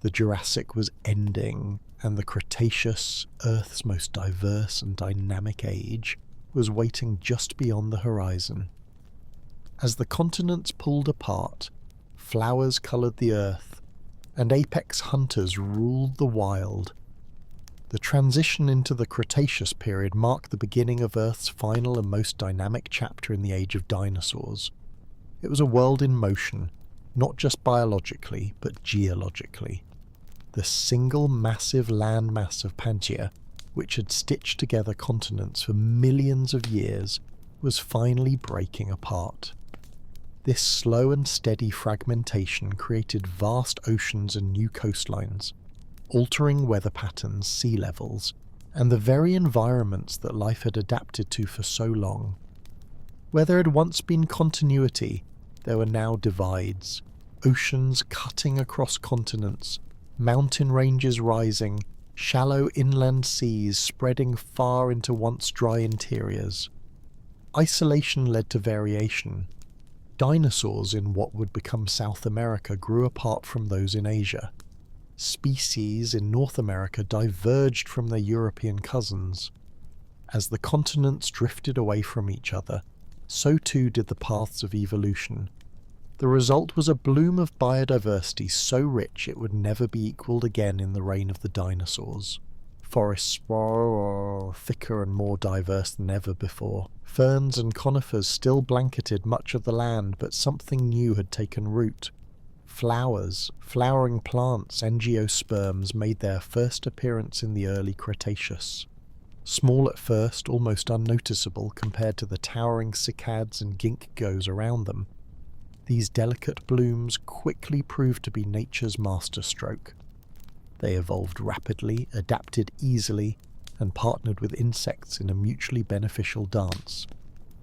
The Jurassic was ending, and the Cretaceous, Earth's most diverse and dynamic age, was waiting just beyond the horizon. As the continents pulled apart, flowers coloured the earth, and apex hunters ruled the wild. The transition into the Cretaceous period marked the beginning of Earth's final and most dynamic chapter in the age of dinosaurs. It was a world in motion, not just biologically, but geologically. The single massive landmass of Pangaea, which had stitched together continents for millions of years, was finally breaking apart. This slow and steady fragmentation created vast oceans and new coastlines, altering weather patterns, sea levels, and the very environments that life had adapted to for so long. Where there had once been continuity, there were now divides, oceans cutting across continents, mountain ranges rising, shallow inland seas spreading far into once dry interiors. Isolation led to variation. Dinosaurs in what would become South America grew apart from those in Asia. Species in North America diverged from their European cousins. As the continents drifted away from each other, so too did the paths of evolution. The result was a bloom of biodiversity so rich it would never be equalled again in the reign of the dinosaurs. Forests were thicker and more diverse than ever before. Ferns and conifers still blanketed much of the land, but something new had taken root. Flowers, flowering plants, angiosperms made their first appearance in the early Cretaceous. Small at first, almost unnoticeable compared to the towering cycads and ginkgos around them, these delicate blooms quickly proved to be nature's masterstroke. They evolved rapidly, adapted easily, and partnered with insects in a mutually beneficial dance.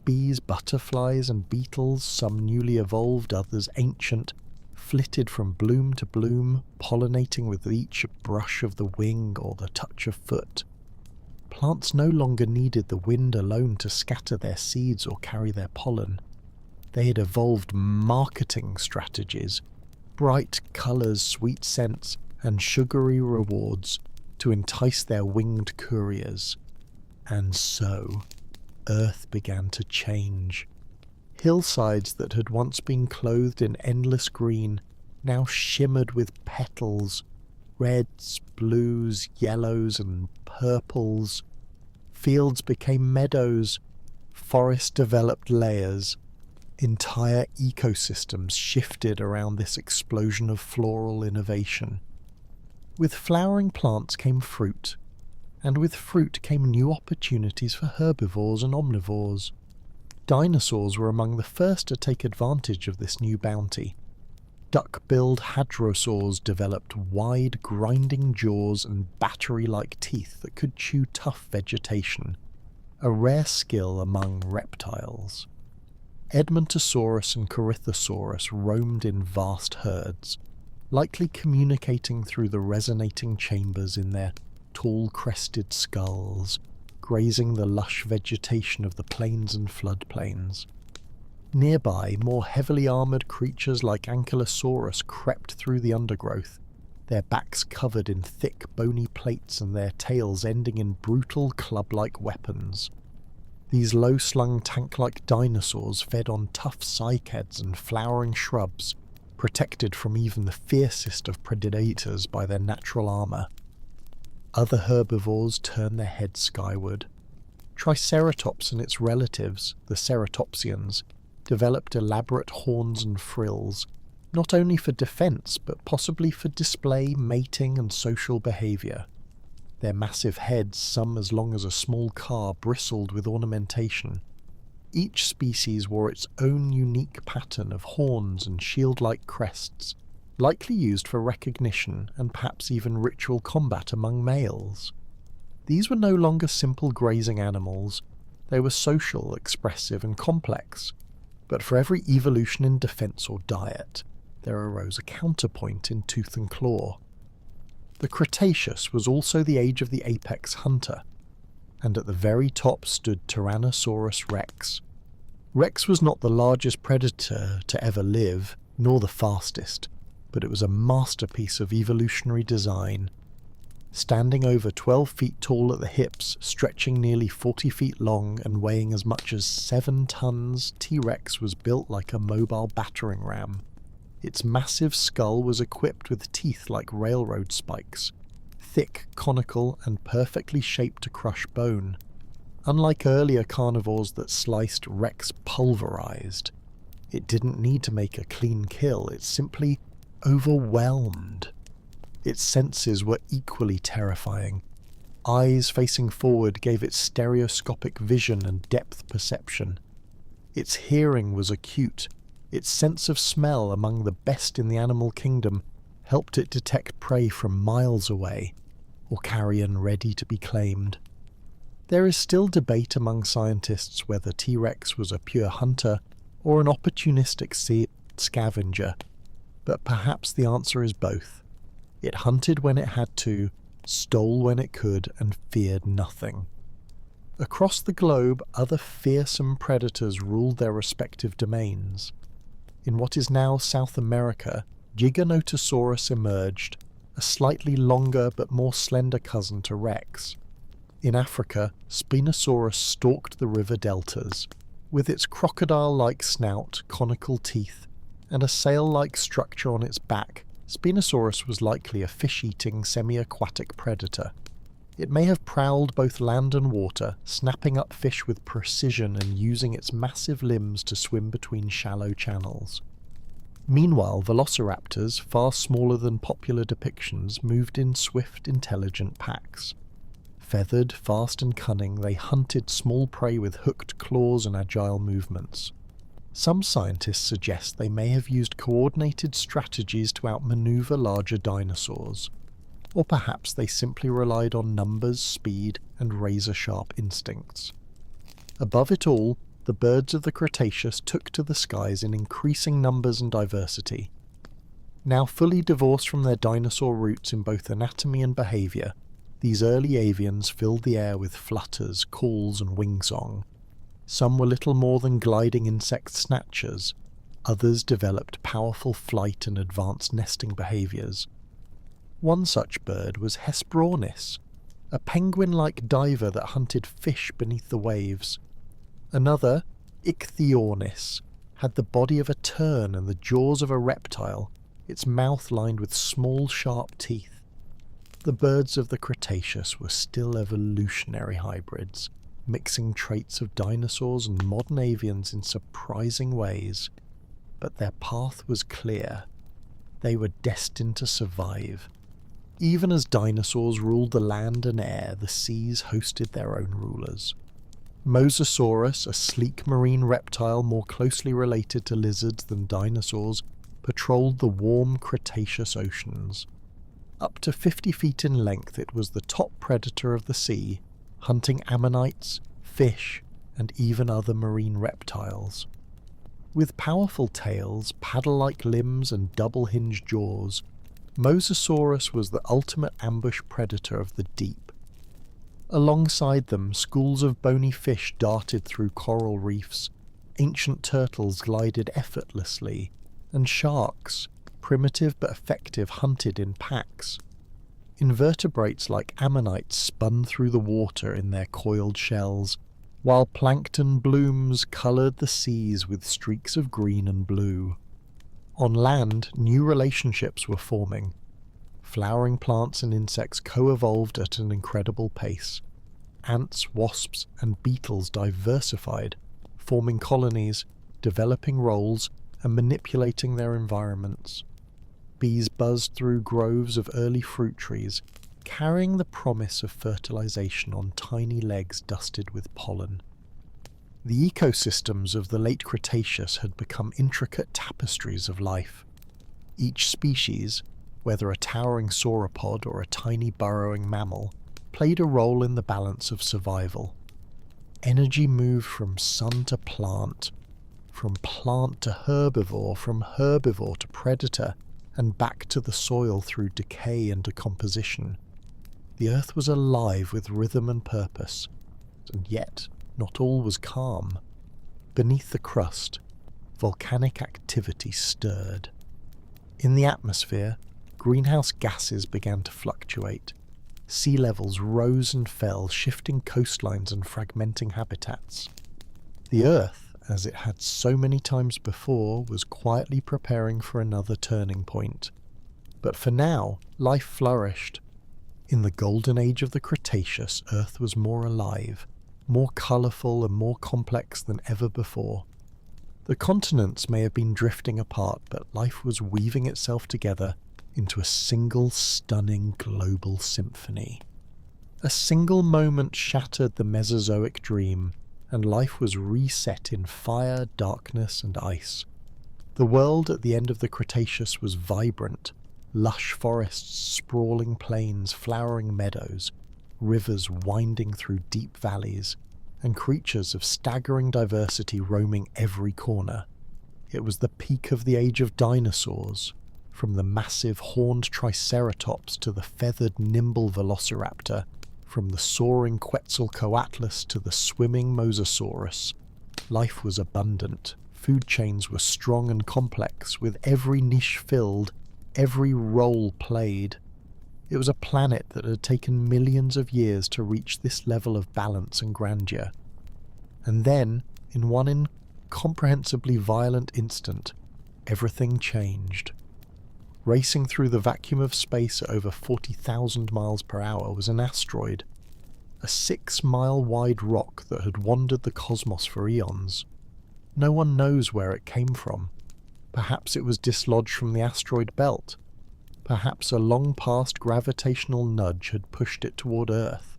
Bees, butterflies, and beetles, some newly evolved, others ancient, flitted from bloom to bloom, pollinating with each brush of the wing or the touch of foot. plants no longer needed the wind alone to scatter their seeds or carry their pollen. They had evolved marketing strategies, bright colours, sweet scents, and sugary rewards to entice their winged couriers. And so, Earth began to change. Hillsides that had once been clothed in endless green now shimmered with petals, reds, blues, yellows, and purples. Fields became meadows, forests developed layers. Entire ecosystems shifted around this explosion of floral innovation. With flowering plants came fruit, and with fruit came new opportunities for herbivores and omnivores. Dinosaurs were among the first to take advantage of this new bounty. Duck-billed hadrosaurs developed wide, grinding jaws and battery-like teeth that could chew tough vegetation, a rare skill among reptiles. Edmontosaurus and Corythosaurus roamed in vast herds, likely communicating through the resonating chambers in their tall crested skulls, grazing the lush vegetation of the plains and floodplains. Nearby, more heavily armoured creatures like Ankylosaurus crept through the undergrowth, their backs covered in thick bony plates and their tails ending in brutal club-like weapons. These low-slung tank-like dinosaurs fed on tough cycads and flowering shrubs, protected from even the fiercest of predators by their natural armour. Other herbivores turned their heads skyward. Triceratops and its relatives, the ceratopsians, developed elaborate horns and frills, not only for defence but possibly for display, mating and social behaviour. Their massive heads, some as long as a small car, bristled with ornamentation. Each species wore its own unique pattern of horns and shield-like crests, likely used for recognition and perhaps even ritual combat among males. These were no longer simple grazing animals. They were social, expressive and complex. But for every evolution in defence or diet, there arose a counterpoint in tooth and claw. The Cretaceous was also the age of the apex hunter, and at the very top stood Tyrannosaurus rex. Rex was not the largest predator to ever live, nor the fastest, but it was a masterpiece of evolutionary design. Standing over 12 feet tall at the hips, stretching nearly 40 feet long and weighing as much as 7 tons, T-Rex was built like a mobile battering ram. Its massive skull was equipped with teeth like railroad spikes, thick, conical, and perfectly shaped to crush bone. Unlike earlier carnivores that sliced, Rex pulverized. It didn't need to make a clean kill, it simply overwhelmed. Its senses were equally terrifying. Eyes facing forward gave it stereoscopic vision and depth perception. Its hearing was acute. Its sense of smell, among the best in the animal kingdom, helped it detect prey from miles away, or carrion ready to be claimed. There is still debate among scientists whether T-Rex was a pure hunter or an opportunistic scavenger, but perhaps the answer is both. It hunted when it had to, stole when it could, and feared nothing. Across the globe, other fearsome predators ruled their respective domains. In what is now South America, Giganotosaurus emerged, a slightly longer but more slender cousin to Rex. In Africa, Spinosaurus stalked the river deltas. With its crocodile-like snout, conical teeth, and a sail-like structure on its back, Spinosaurus was likely a fish-eating semi-aquatic predator. It may have prowled both land and water, snapping up fish with precision and using its massive limbs to swim between shallow channels. Meanwhile, velociraptors, far smaller than popular depictions, moved in swift, intelligent packs. Feathered, fast and cunning, they hunted small prey with hooked claws and agile movements. Some scientists suggest they may have used coordinated strategies to outmaneuver larger dinosaurs. Or perhaps they simply relied on numbers, speed, and razor-sharp instincts. Above it all, the birds of the Cretaceous took to the skies in increasing numbers and diversity. Now fully divorced from their dinosaur roots in both anatomy and behaviour, These early avians filled the air with flutters, calls, and wingsong. Some were little more than gliding insect snatchers. Others developed powerful flight and advanced nesting behaviours. One such bird was Hesperornis, a penguin-like diver that hunted fish beneath the waves. Another, Ichthyornis, had the body of a tern and the jaws of a reptile, its mouth lined with small, sharp teeth. The birds of the Cretaceous were still evolutionary hybrids, mixing traits of dinosaurs and modern avians in surprising ways. But their path was clear. They were destined to survive. Even as dinosaurs ruled the land and air, the seas hosted their own rulers. Mosasaurus, a sleek marine reptile more closely related to lizards than dinosaurs, patrolled the warm Cretaceous oceans. Up to 50 feet in length, it was the top predator of the sea, hunting ammonites, fish, and even other marine reptiles. With powerful tails, paddle-like limbs, and double-hinged jaws, Mosasaurus was the ultimate ambush predator of the deep. Alongside them, schools of bony fish darted through coral reefs, ancient turtles glided effortlessly, and sharks, primitive but effective, hunted in packs. Invertebrates like ammonites spun through the water in their coiled shells, while plankton blooms coloured the seas with streaks of green and blue. On land, new relationships were forming. Flowering plants and insects co-evolved at an incredible pace. Ants, wasps, and beetles diversified, forming colonies, developing roles, and manipulating their environments. Bees buzzed through groves of early fruit trees, carrying the promise of fertilization on tiny legs dusted with pollen. The ecosystems of the late Cretaceous had become intricate tapestries of life. Each species, whether a towering sauropod or a tiny burrowing mammal, played a role in the balance of survival. Energy moved from sun to plant, from plant to herbivore, from herbivore to predator, and back to the soil through decay and decomposition. The earth was alive with rhythm and purpose, and yet not all was calm. Beneath the crust, volcanic activity stirred. In the atmosphere, greenhouse gases began to fluctuate. Sea levels rose and fell, shifting coastlines and fragmenting habitats. The earth, as it had so many times before, was quietly preparing for another turning point. But for now, life flourished. In the golden age of the Cretaceous, Earth was more alive, more colourful and more complex than ever before. The continents may have been drifting apart, but life was weaving itself together into a single stunning global symphony. A single moment shattered the Mesozoic dream, and life was reset in fire, darkness, and ice. The world at the end of the Cretaceous was vibrant. Lush forests, sprawling plains, flowering meadows, rivers winding through deep valleys, and creatures of staggering diversity roaming every corner. It was the peak of the age of dinosaurs, from the massive horned Triceratops to the feathered nimble Velociraptor, from the soaring Quetzalcoatlus to the swimming Mosasaurus. Life was abundant, food chains were strong and complex, with every niche filled, every role played. It was a planet that had taken millions of years to reach this level of balance and grandeur. And then, in one incomprehensibly violent instant, everything changed. Racing through the vacuum of space at over 40,000 miles per hour was an asteroid, a 6-mile-wide rock that had wandered the cosmos for eons. No one knows where it came from. Perhaps it was dislodged from the asteroid belt. Perhaps a long-past gravitational nudge had pushed it toward Earth.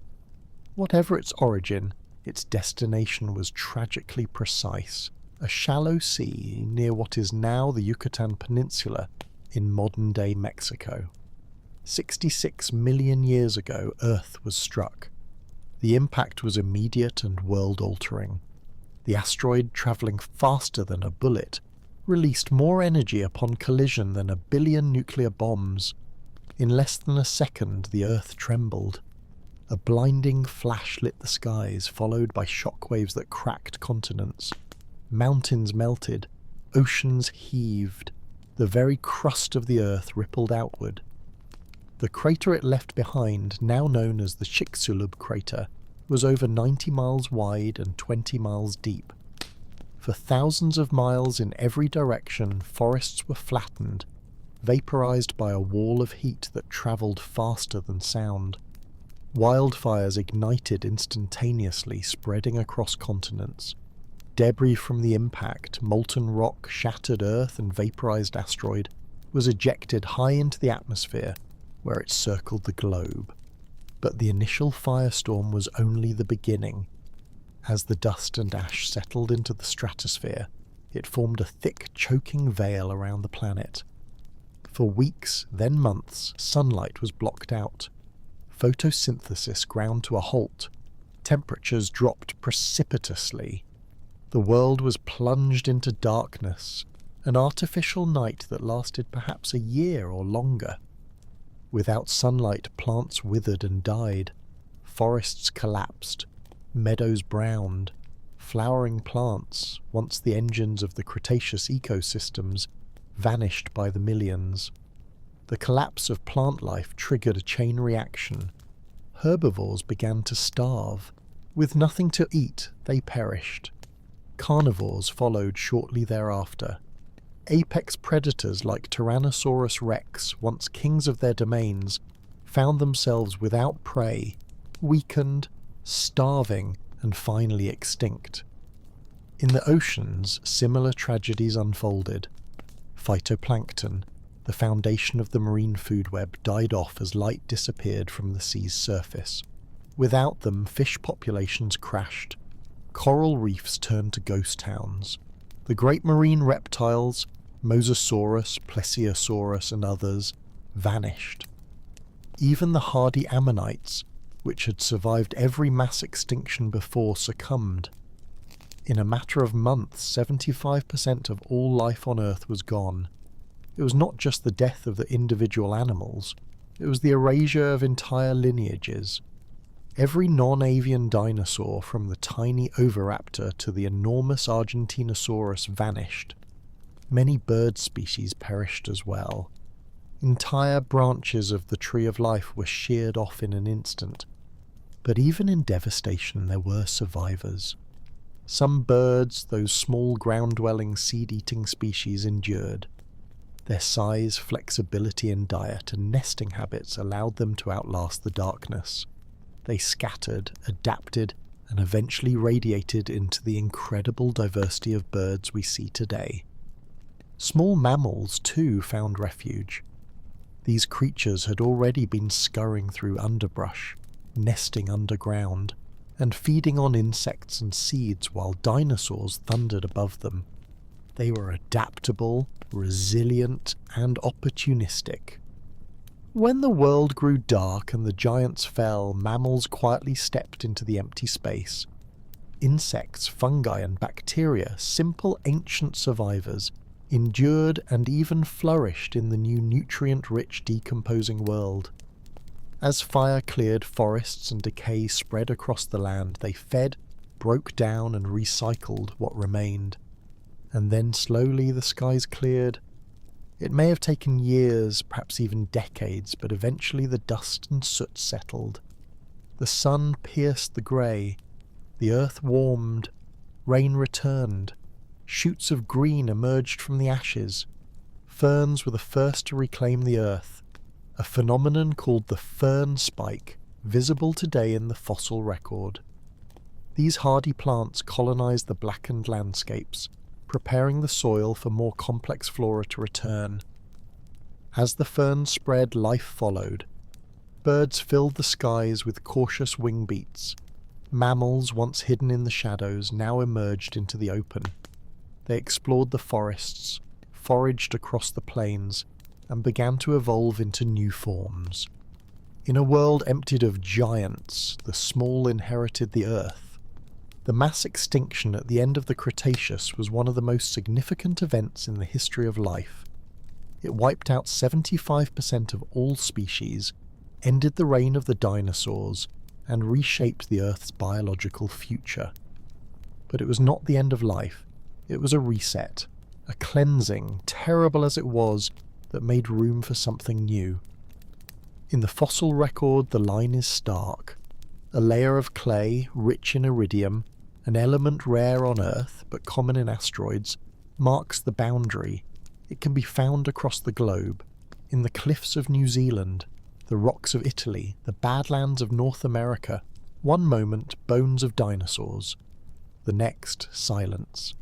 Whatever its origin, its destination was tragically precise, a shallow sea near what is now the Yucatan Peninsula in modern-day Mexico. 66 million years ago, Earth was struck. The impact was immediate and world-altering. The asteroid, travelling faster than a bullet, released more energy upon collision than 1 billion nuclear bombs. In less than a second, the Earth trembled. A blinding flash lit the skies, followed by shockwaves that cracked continents. Mountains melted, oceans heaved, the very crust of the earth rippled outward. The crater it left behind, now known as the Chicxulub crater, was over 90 miles wide and 20 miles deep. For thousands of miles in every direction, forests were flattened, vaporized by a wall of heat that travelled faster than sound. Wildfires ignited instantaneously, spreading across continents. Debris from the impact, molten rock, shattered earth and vaporized asteroid, was ejected high into the atmosphere, where it circled the globe. But the initial firestorm was only the beginning. As the dust and ash settled into the stratosphere, it formed a thick, choking veil around the planet. For weeks, then months, sunlight was blocked out. Photosynthesis ground to a halt. Temperatures dropped precipitously. The world was plunged into darkness, an artificial night that lasted perhaps a year or longer. Without sunlight, plants withered and died. Forests collapsed. Meadows browned. Flowering plants, once the engines of the Cretaceous ecosystems, vanished by the millions. The collapse of plant life triggered a chain reaction. Herbivores began to starve. With nothing to eat, they perished. Carnivores followed shortly thereafter. Apex predators like Tyrannosaurus rex, once kings of their domains, found themselves without prey, weakened, starving, and finally extinct. In the oceans, similar tragedies unfolded. Phytoplankton, the foundation of the marine food web, died off as light disappeared from the sea's surface. Without them, fish populations crashed. Coral reefs turned to ghost towns. The great marine reptiles, Mosasaurus, Plesiosaurus, and others, vanished. Even the hardy ammonites, which had survived every mass extinction before, succumbed. In a matter of months, 75% of all life on Earth was gone. It was not just the death of the individual animals, it was the erasure of entire lineages. Every non-avian dinosaur, from the tiny oviraptor to the enormous Argentinosaurus, vanished. Many bird species perished as well. Entire branches of the tree of life were sheared off in an instant. But even in devastation there were survivors. Some birds, those small ground-dwelling seed-eating species, endured. Their size, flexibility in diet, and nesting habits allowed them to outlast the darkness. They scattered, adapted, and eventually radiated into the incredible diversity of birds we see today. Small mammals, too, found refuge. These creatures had already been scurrying through underbrush, nesting underground, and feeding on insects and seeds while dinosaurs thundered above them. They were adaptable, resilient, and opportunistic. When the world grew dark and the giants fell, mammals quietly stepped into the empty space. Insects, fungi, and bacteria, simple ancient survivors, endured and even flourished in the new nutrient-rich decomposing world. As fire cleared forests and decay spread across the land, they fed, broke down, and recycled what remained. And then slowly the skies cleared. It may have taken years, perhaps even decades, but eventually the dust and soot settled. The sun pierced the grey. The earth warmed. Rain returned. Shoots of green emerged from the ashes. Ferns were the first to reclaim the earth, a phenomenon called the fern spike, visible today in the fossil record. These hardy plants colonized the blackened landscapes, preparing the soil for more complex flora to return. As the ferns spread, life followed. Birds filled the skies with cautious wing beats. Mammals, once hidden in the shadows, now emerged into the open. They explored the forests, foraged across the plains, and began to evolve into new forms. In a world emptied of giants, the small inherited the earth. The mass extinction at the end of the Cretaceous was one of the most significant events in the history of life. It wiped out 75% of all species, ended the reign of the dinosaurs, and reshaped the Earth's biological future. But it was not the end of life. It was a reset, a cleansing, terrible as it was, that made room for something new. In the fossil record, the line is stark. A layer of clay, rich in iridium, an element rare on Earth but common in asteroids, marks the boundary. It can be found across the globe, in the cliffs of New Zealand, the rocks of Italy, the badlands of North America. One moment, bones of dinosaurs. The next, silence.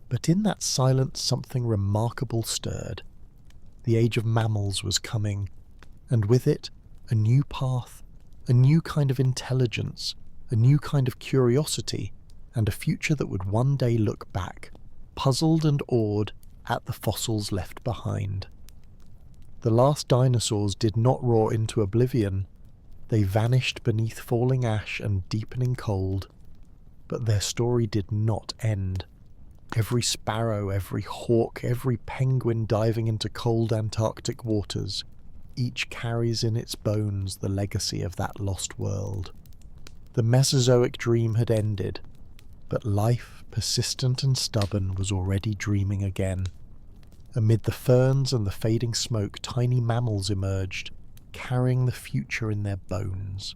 But in that silence something remarkable stirred. The age of mammals was coming, and with it, a new path, a new kind of intelligence, a new kind of curiosity, and a future that would one day look back, puzzled and awed, at the fossils left behind. The last dinosaurs did not roar into oblivion. They vanished beneath falling ash and deepening cold. But their story did not end. Every sparrow, every hawk, every penguin diving into cold Antarctic waters, each carries in its bones the legacy of that lost world. The Mesozoic dream had ended, but life, persistent and stubborn, was already dreaming again. Amid the ferns and the fading smoke, tiny mammals emerged, carrying the future in their bones.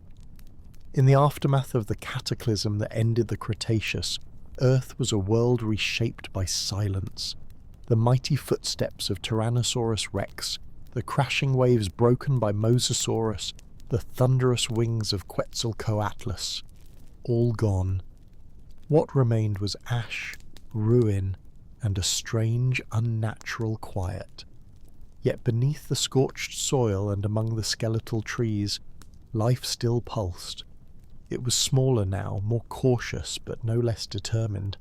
In the aftermath of the cataclysm that ended the Cretaceous, Earth was a world reshaped by silence. The mighty footsteps of Tyrannosaurus rex, the crashing waves broken by Mosasaurus, the thunderous wings of Quetzalcoatlus, all gone. What remained was ash, ruin, and a strange, unnatural quiet. Yet beneath the scorched soil and among the skeletal trees, life still pulsed. It was smaller now, more cautious, but no less determined.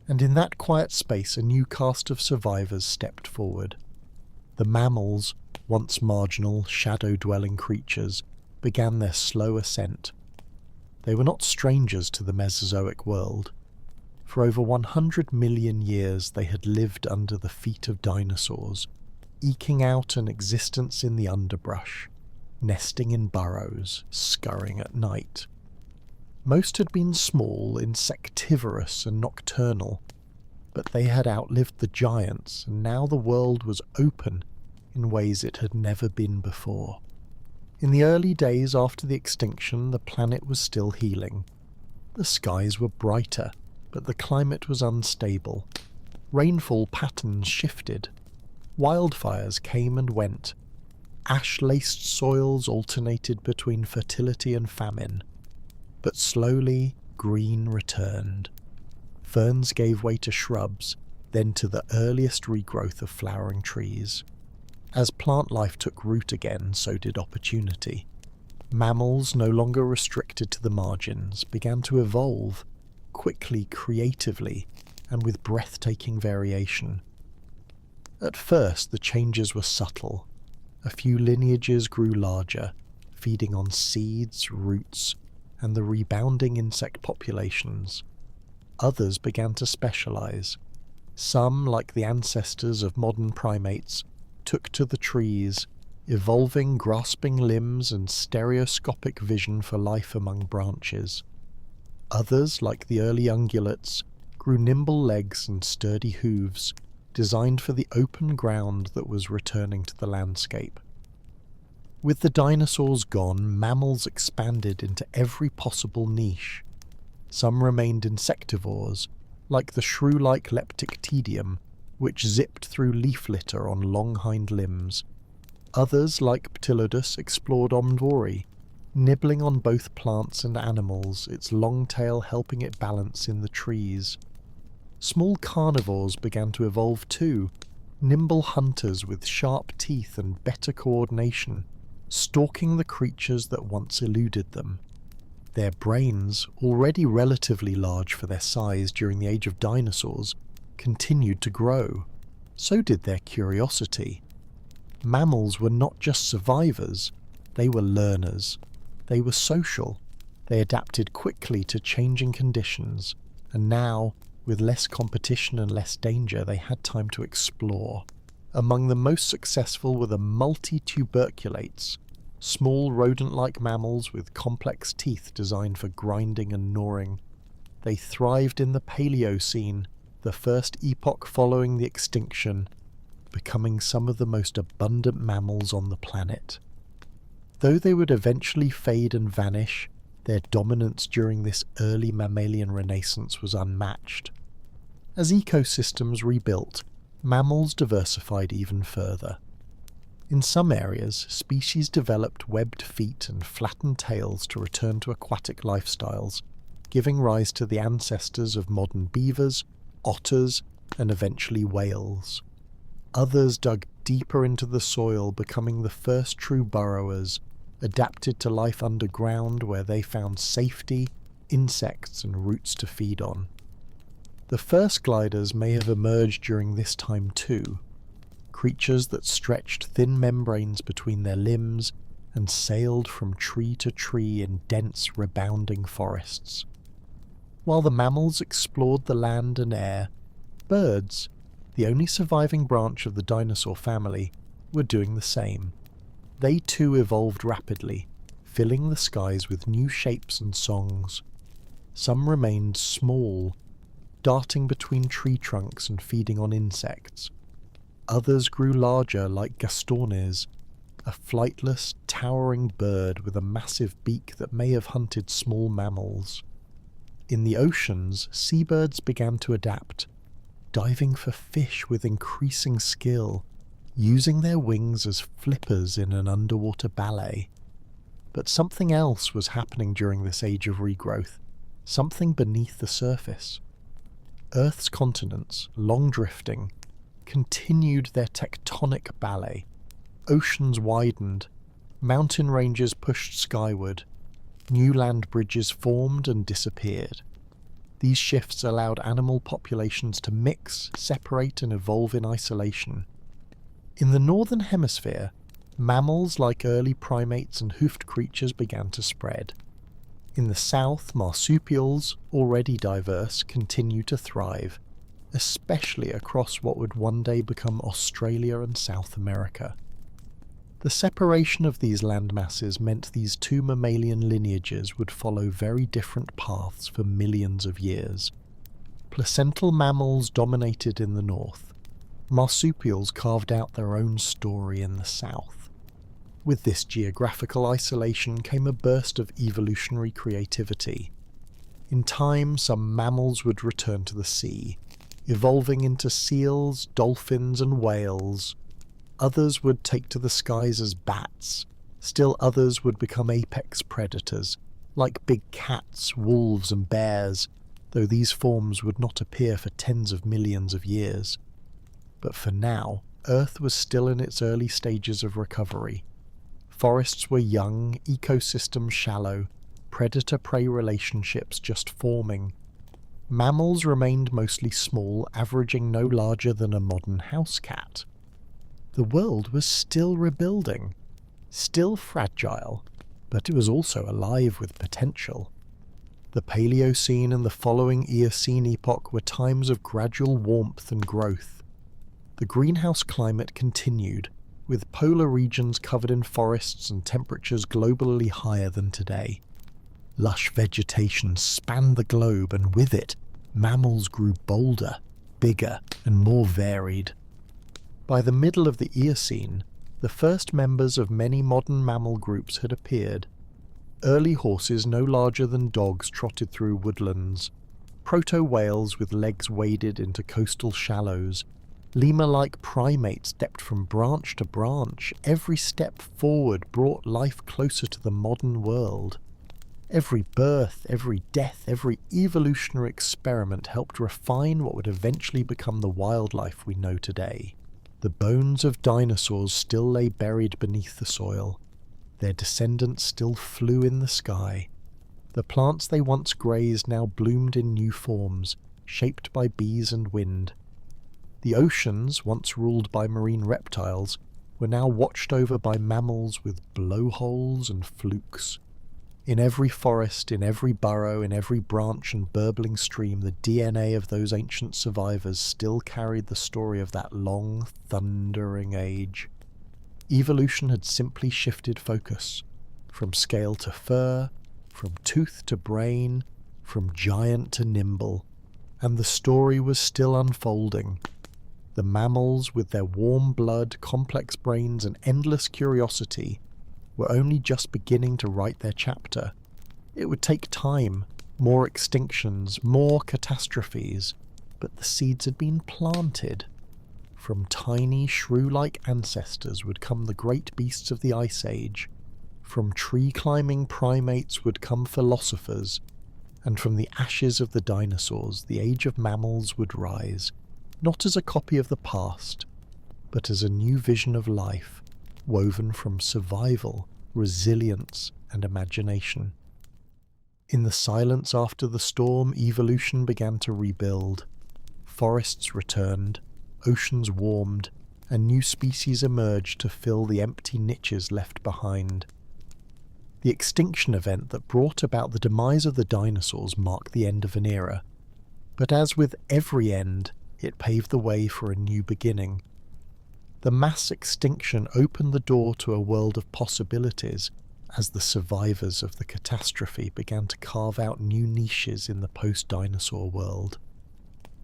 And in that quiet space a new cast of survivors stepped forward. The mammals, once marginal, shadow-dwelling creatures, began their slow ascent. They were not strangers to the Mesozoic world. For over 100 million years they had lived under the feet of dinosaurs, eking out an existence in the underbrush, nesting in burrows, scurrying at night. Most had been small, insectivorous and nocturnal, but they had outlived the giants, and now the world was open in ways it had never been before. In the early days after the extinction, the planet was still healing. The skies were brighter, but the climate was unstable. Rainfall patterns shifted. Wildfires came and went. Ash-laced soils alternated between fertility and famine. But slowly, green returned. Ferns gave way to shrubs, then to the earliest regrowth of flowering trees. As plant life took root again, so did opportunity. Mammals, no longer restricted to the margins, began to evolve, quickly, creatively, and with breathtaking variation. At first, the changes were subtle. A few lineages grew larger, feeding on seeds, roots, and the rebounding insect populations. Others began to specialize. Some, like the ancestors of modern primates, took to the trees, evolving grasping limbs and stereoscopic vision for life among branches. Others, like the early ungulates, grew nimble legs and sturdy hooves, designed for the open ground that was returning to the landscape. With the dinosaurs gone, mammals expanded into every possible niche. Some remained insectivores, like the shrew-like Leptictedium, which zipped through leaf litter on long hind limbs. Others, like Ptilodus, explored omnivory, nibbling on both plants and animals, its long tail helping it balance in the trees. Small carnivores began to evolve too, nimble hunters with sharp teeth and better coordination, stalking the creatures that once eluded them. Their brains, already relatively large for their size during the age of dinosaurs, continued to grow. So did their curiosity. Mammals were not just survivors, they were learners. They were social. They adapted quickly to changing conditions, and now, with less competition and less danger, they had time to explore. Among the most successful were the multituberculates, small rodent-like mammals with complex teeth designed for grinding and gnawing. They thrived in the Paleocene, the first epoch following the extinction, becoming some of the most abundant mammals on the planet. Though they would eventually fade and vanish, their dominance during this early mammalian renaissance was unmatched. As ecosystems rebuilt, mammals diversified even further. In some areas, species developed webbed feet and flattened tails to return to aquatic lifestyles, giving rise to the ancestors of modern beavers, otters, and eventually whales. Others dug deeper into the soil, becoming the first true burrowers, adapted to life underground where they found safety, insects, and roots to feed on. The first gliders may have emerged during this time too, creatures that stretched thin membranes between their limbs and sailed from tree to tree in dense, rebounding forests. While the mammals explored the land and air, birds, the only surviving branch of the dinosaur family, were doing the same. They too evolved rapidly, filling the skies with new shapes and songs. Some remained small, darting between tree trunks and feeding on insects. Others grew larger, like Gastones, a flightless, towering bird with a massive beak that may have hunted small mammals. In the oceans, seabirds began to adapt, diving for fish with increasing skill, using their wings as flippers in an underwater ballet. But something else was happening during this age of regrowth, something beneath the surface. Earth's continents, long drifting, continued their tectonic ballet. Oceans widened, mountain ranges pushed skyward, new land bridges formed and disappeared. These shifts allowed animal populations to mix, separate, and evolve in isolation. In the northern hemisphere, mammals like early primates and hoofed creatures began to spread. In the south, marsupials, already diverse, continued to thrive, especially across what would one day become Australia and South America. The separation of these landmasses meant these two mammalian lineages would follow very different paths for millions of years. Placental mammals dominated in the north. Marsupials carved out their own story in the south. With this geographical isolation came a burst of evolutionary creativity. In time, some mammals would return to the sea, evolving into seals, dolphins, and whales. Others would take to the skies as bats. Still others would become apex predators, like big cats, wolves, and bears, though these forms would not appear for tens of millions of years. But for now, Earth was still in its early stages of recovery. Forests were young, ecosystems shallow, predator-prey relationships just forming. Mammals remained mostly small, averaging no larger than a modern house cat. The world was still rebuilding, still fragile, but it was also alive with potential. The Paleocene and the following Eocene epoch were times of gradual warmth and growth. The greenhouse climate continued, with polar regions covered in forests and temperatures globally higher than today. Lush vegetation spanned the globe, and with it, mammals grew bolder, bigger, and more varied. By the middle of the Eocene, the first members of many modern mammal groups had appeared. Early horses no larger than dogs trotted through woodlands. Proto-whales with legs waded into coastal shallows. Lemur-like primates stepped from branch to branch. Every step forward brought life closer to the modern world. Every birth, every death, every evolutionary experiment helped refine what would eventually become the wildlife we know today. The bones of dinosaurs still lay buried beneath the soil. Their descendants still flew in the sky. The plants they once grazed now bloomed in new forms, shaped by bees and wind. The oceans, once ruled by marine reptiles, were now watched over by mammals with blowholes and flukes. In every forest, in every burrow, in every branch and burbling stream, the DNA of those ancient survivors still carried the story of that long, thundering age. Evolution had simply shifted focus, from scale to fur, from tooth to brain, from giant to nimble, and the story was still unfolding. The mammals, with their warm blood, complex brains, and endless curiosity, were only just beginning to write their chapter. It would take time, more extinctions, more catastrophes, but the seeds had been planted. From tiny, shrew-like ancestors would come the great beasts of the Ice Age. From tree-climbing primates would come philosophers, and from the ashes of the dinosaurs the age of mammals would rise, not as a copy of the past, but as a new vision of life, woven from survival, resilience, and imagination. In the silence after the storm, evolution began to rebuild. Forests returned, oceans warmed, and new species emerged to fill the empty niches left behind. The extinction event that brought about the demise of the dinosaurs marked the end of an era, but as with every end, it paved the way for a new beginning. The mass extinction opened the door to a world of possibilities as the survivors of the catastrophe began to carve out new niches in the post-dinosaur world.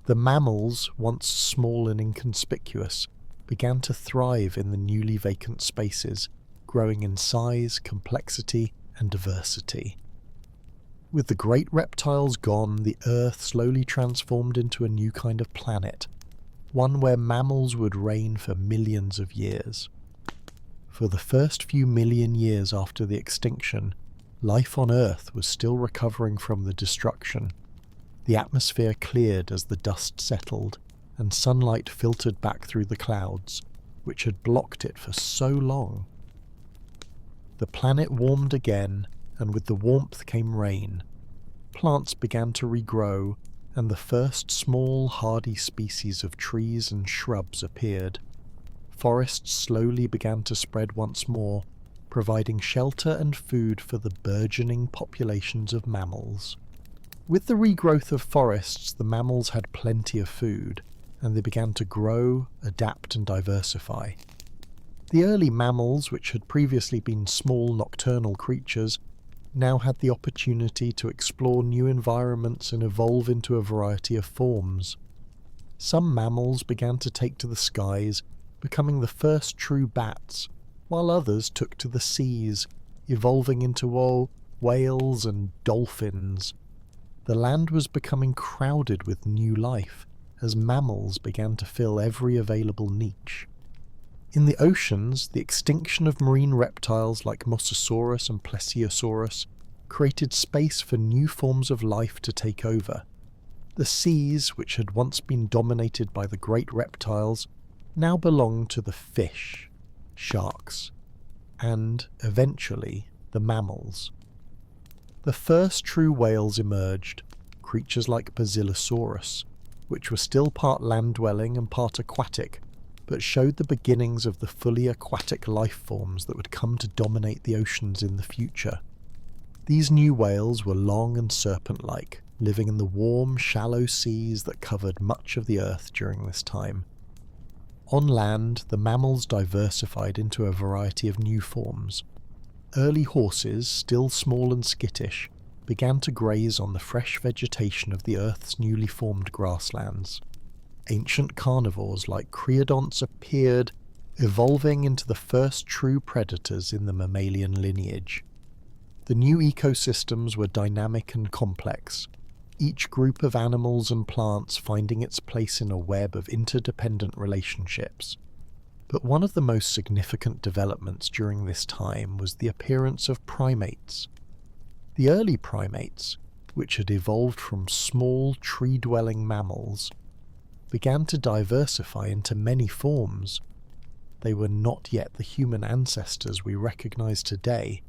The mammals, once small and inconspicuous, began to thrive in the newly vacant spaces, growing in size, complexity, and diversity. With the great reptiles gone, the Earth slowly transformed into a new kind of planet, one where mammals would reign for millions of years. For the first few million years after the extinction, life on Earth was still recovering from the destruction. The atmosphere cleared as the dust settled, and sunlight filtered back through the clouds, which had blocked it for so long. The planet warmed again, and with the warmth came rain. Plants began to regrow, and the first small, hardy species of trees and shrubs appeared. Forests slowly began to spread once more, providing shelter and food for the burgeoning populations of mammals. With the regrowth of forests, the mammals had plenty of food, and they began to grow, adapt, and diversify. The early mammals, which had previously been small nocturnal creatures, now had the opportunity to explore new environments and evolve into a variety of forms. Some mammals began to take to the skies, becoming the first true bats, while others took to the seas, evolving into whales and dolphins. The land was becoming crowded with new life, as mammals began to fill every available niche. In the oceans, the extinction of marine reptiles like Mosasaurus and Plesiosaurus created space for new forms of life to take over. The seas, which had once been dominated by the great reptiles, now belonged to the fish, sharks, and, eventually, the mammals. The first true whales emerged, creatures like Basilosaurus, which were still part land-dwelling and part aquatic, but showed the beginnings of the fully aquatic life forms that would come to dominate the oceans in the future. These new whales were long and serpent-like, living in the warm, shallow seas that covered much of the Earth during this time. On land, the mammals diversified into a variety of new forms. Early horses, still small and skittish, began to graze on the fresh vegetation of the Earth's newly formed grasslands. Ancient carnivores like creodonts appeared, evolving into the first true predators in the mammalian lineage. The new ecosystems were dynamic and complex, each group of animals and plants finding its place in a web of interdependent relationships. But one of the most significant developments during this time was the appearance of primates. The early primates, which had evolved from small tree-dwelling mammals, began to diversify into many forms. They were not yet the human ancestors we recognize today,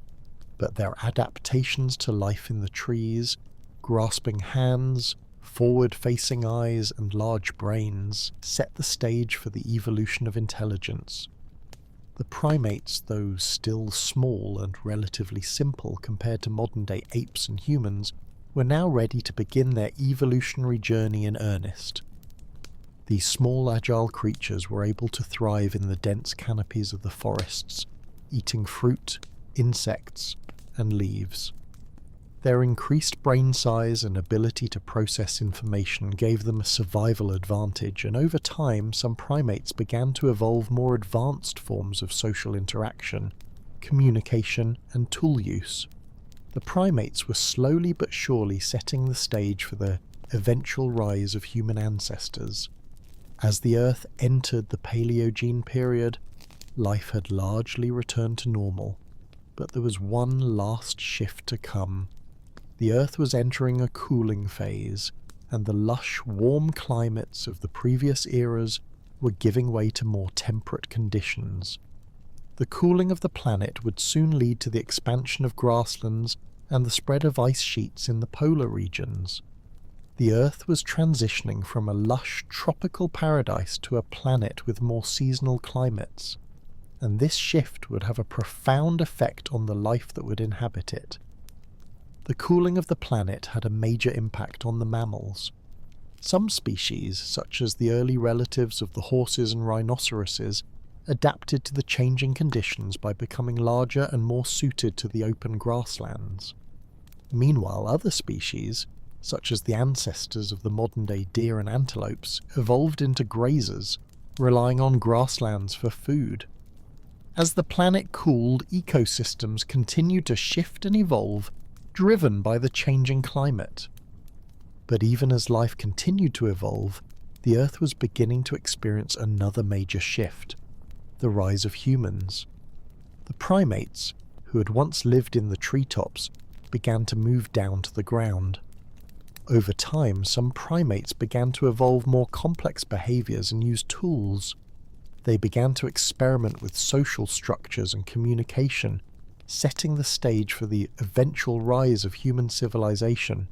but their adaptations to life in the trees, grasping hands, forward-facing eyes, and large brains set the stage for the evolution of intelligence. The primates, though still small and relatively simple compared to modern-day apes and humans, were now ready to begin their evolutionary journey in earnest. These small, agile creatures were able to thrive in the dense canopies of the forests, eating fruit, insects, and leaves. Their increased brain size and ability to process information gave them a survival advantage, and over time some primates began to evolve more advanced forms of social interaction, communication, and tool use. The primates were slowly but surely setting the stage for the eventual rise of human ancestors. As the Earth entered the Paleogene period, life had largely returned to normal, but there was one last shift to come. The Earth was entering a cooling phase, and the lush, warm climates of the previous eras were giving way to more temperate conditions. The cooling of the planet would soon lead to the expansion of grasslands and the spread of ice sheets in the polar regions. The Earth was transitioning from a lush tropical paradise to a planet with more seasonal climates, and this shift would have a profound effect on the life that would inhabit it. The cooling of the planet had a major impact on the mammals. Some species, such as the early relatives of the horses and rhinoceroses, adapted to the changing conditions by becoming larger and more suited to the open grasslands. Meanwhile, other species, such as the ancestors of the modern-day deer and antelopes, evolved into grazers, relying on grasslands for food. As the planet cooled, ecosystems continued to shift and evolve, driven by the changing climate. But even as life continued to evolve, the Earth was beginning to experience another major shift: the rise of humans. The primates, who had once lived in the treetops, began to move down to the ground. Over time, some primates began to evolve more complex behaviors and use tools. They began to experiment with social structures and communication, setting the stage for the eventual rise of human civilization.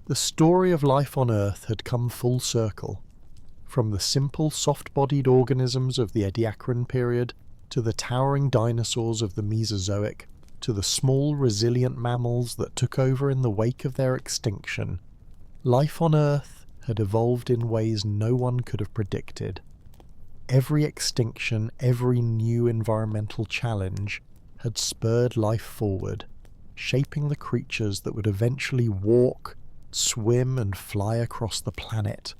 The story of life on Earth had come full circle. From the simple, soft-bodied organisms of the Ediacaran period, to the towering dinosaurs of the Mesozoic, to the small, resilient mammals that took over in the wake of their extinction, life on Earth had evolved in ways no one could have predicted. Every extinction, every new environmental challenge had spurred life forward, shaping the creatures that would eventually walk, swim, and fly across the planet.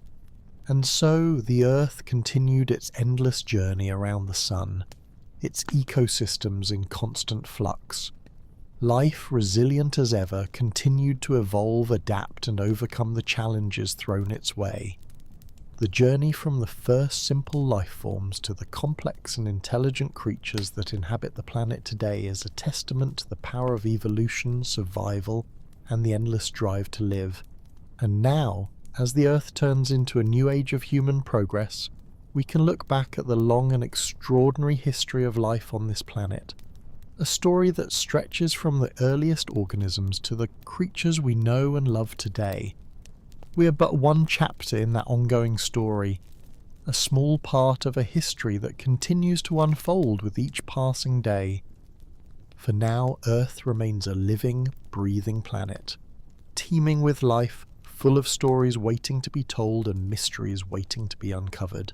And so the Earth continued its endless journey around the Sun, its ecosystems in constant flux. Life, resilient as ever, continued to evolve, adapt, and overcome the challenges thrown its way. The journey from the first simple life forms to the complex and intelligent creatures that inhabit the planet today is a testament to the power of evolution, survival, and the endless drive to live. And now, as the Earth turns into a new age of human progress, we can look back at the long and extraordinary history of life on this planet, a story that stretches from the earliest organisms to the creatures we know and love today. We are but one chapter in that ongoing story, a small part of a history that continues to unfold with each passing day. For now, Earth remains a living, breathing planet, teeming with life, full of stories waiting to be told and mysteries waiting to be uncovered.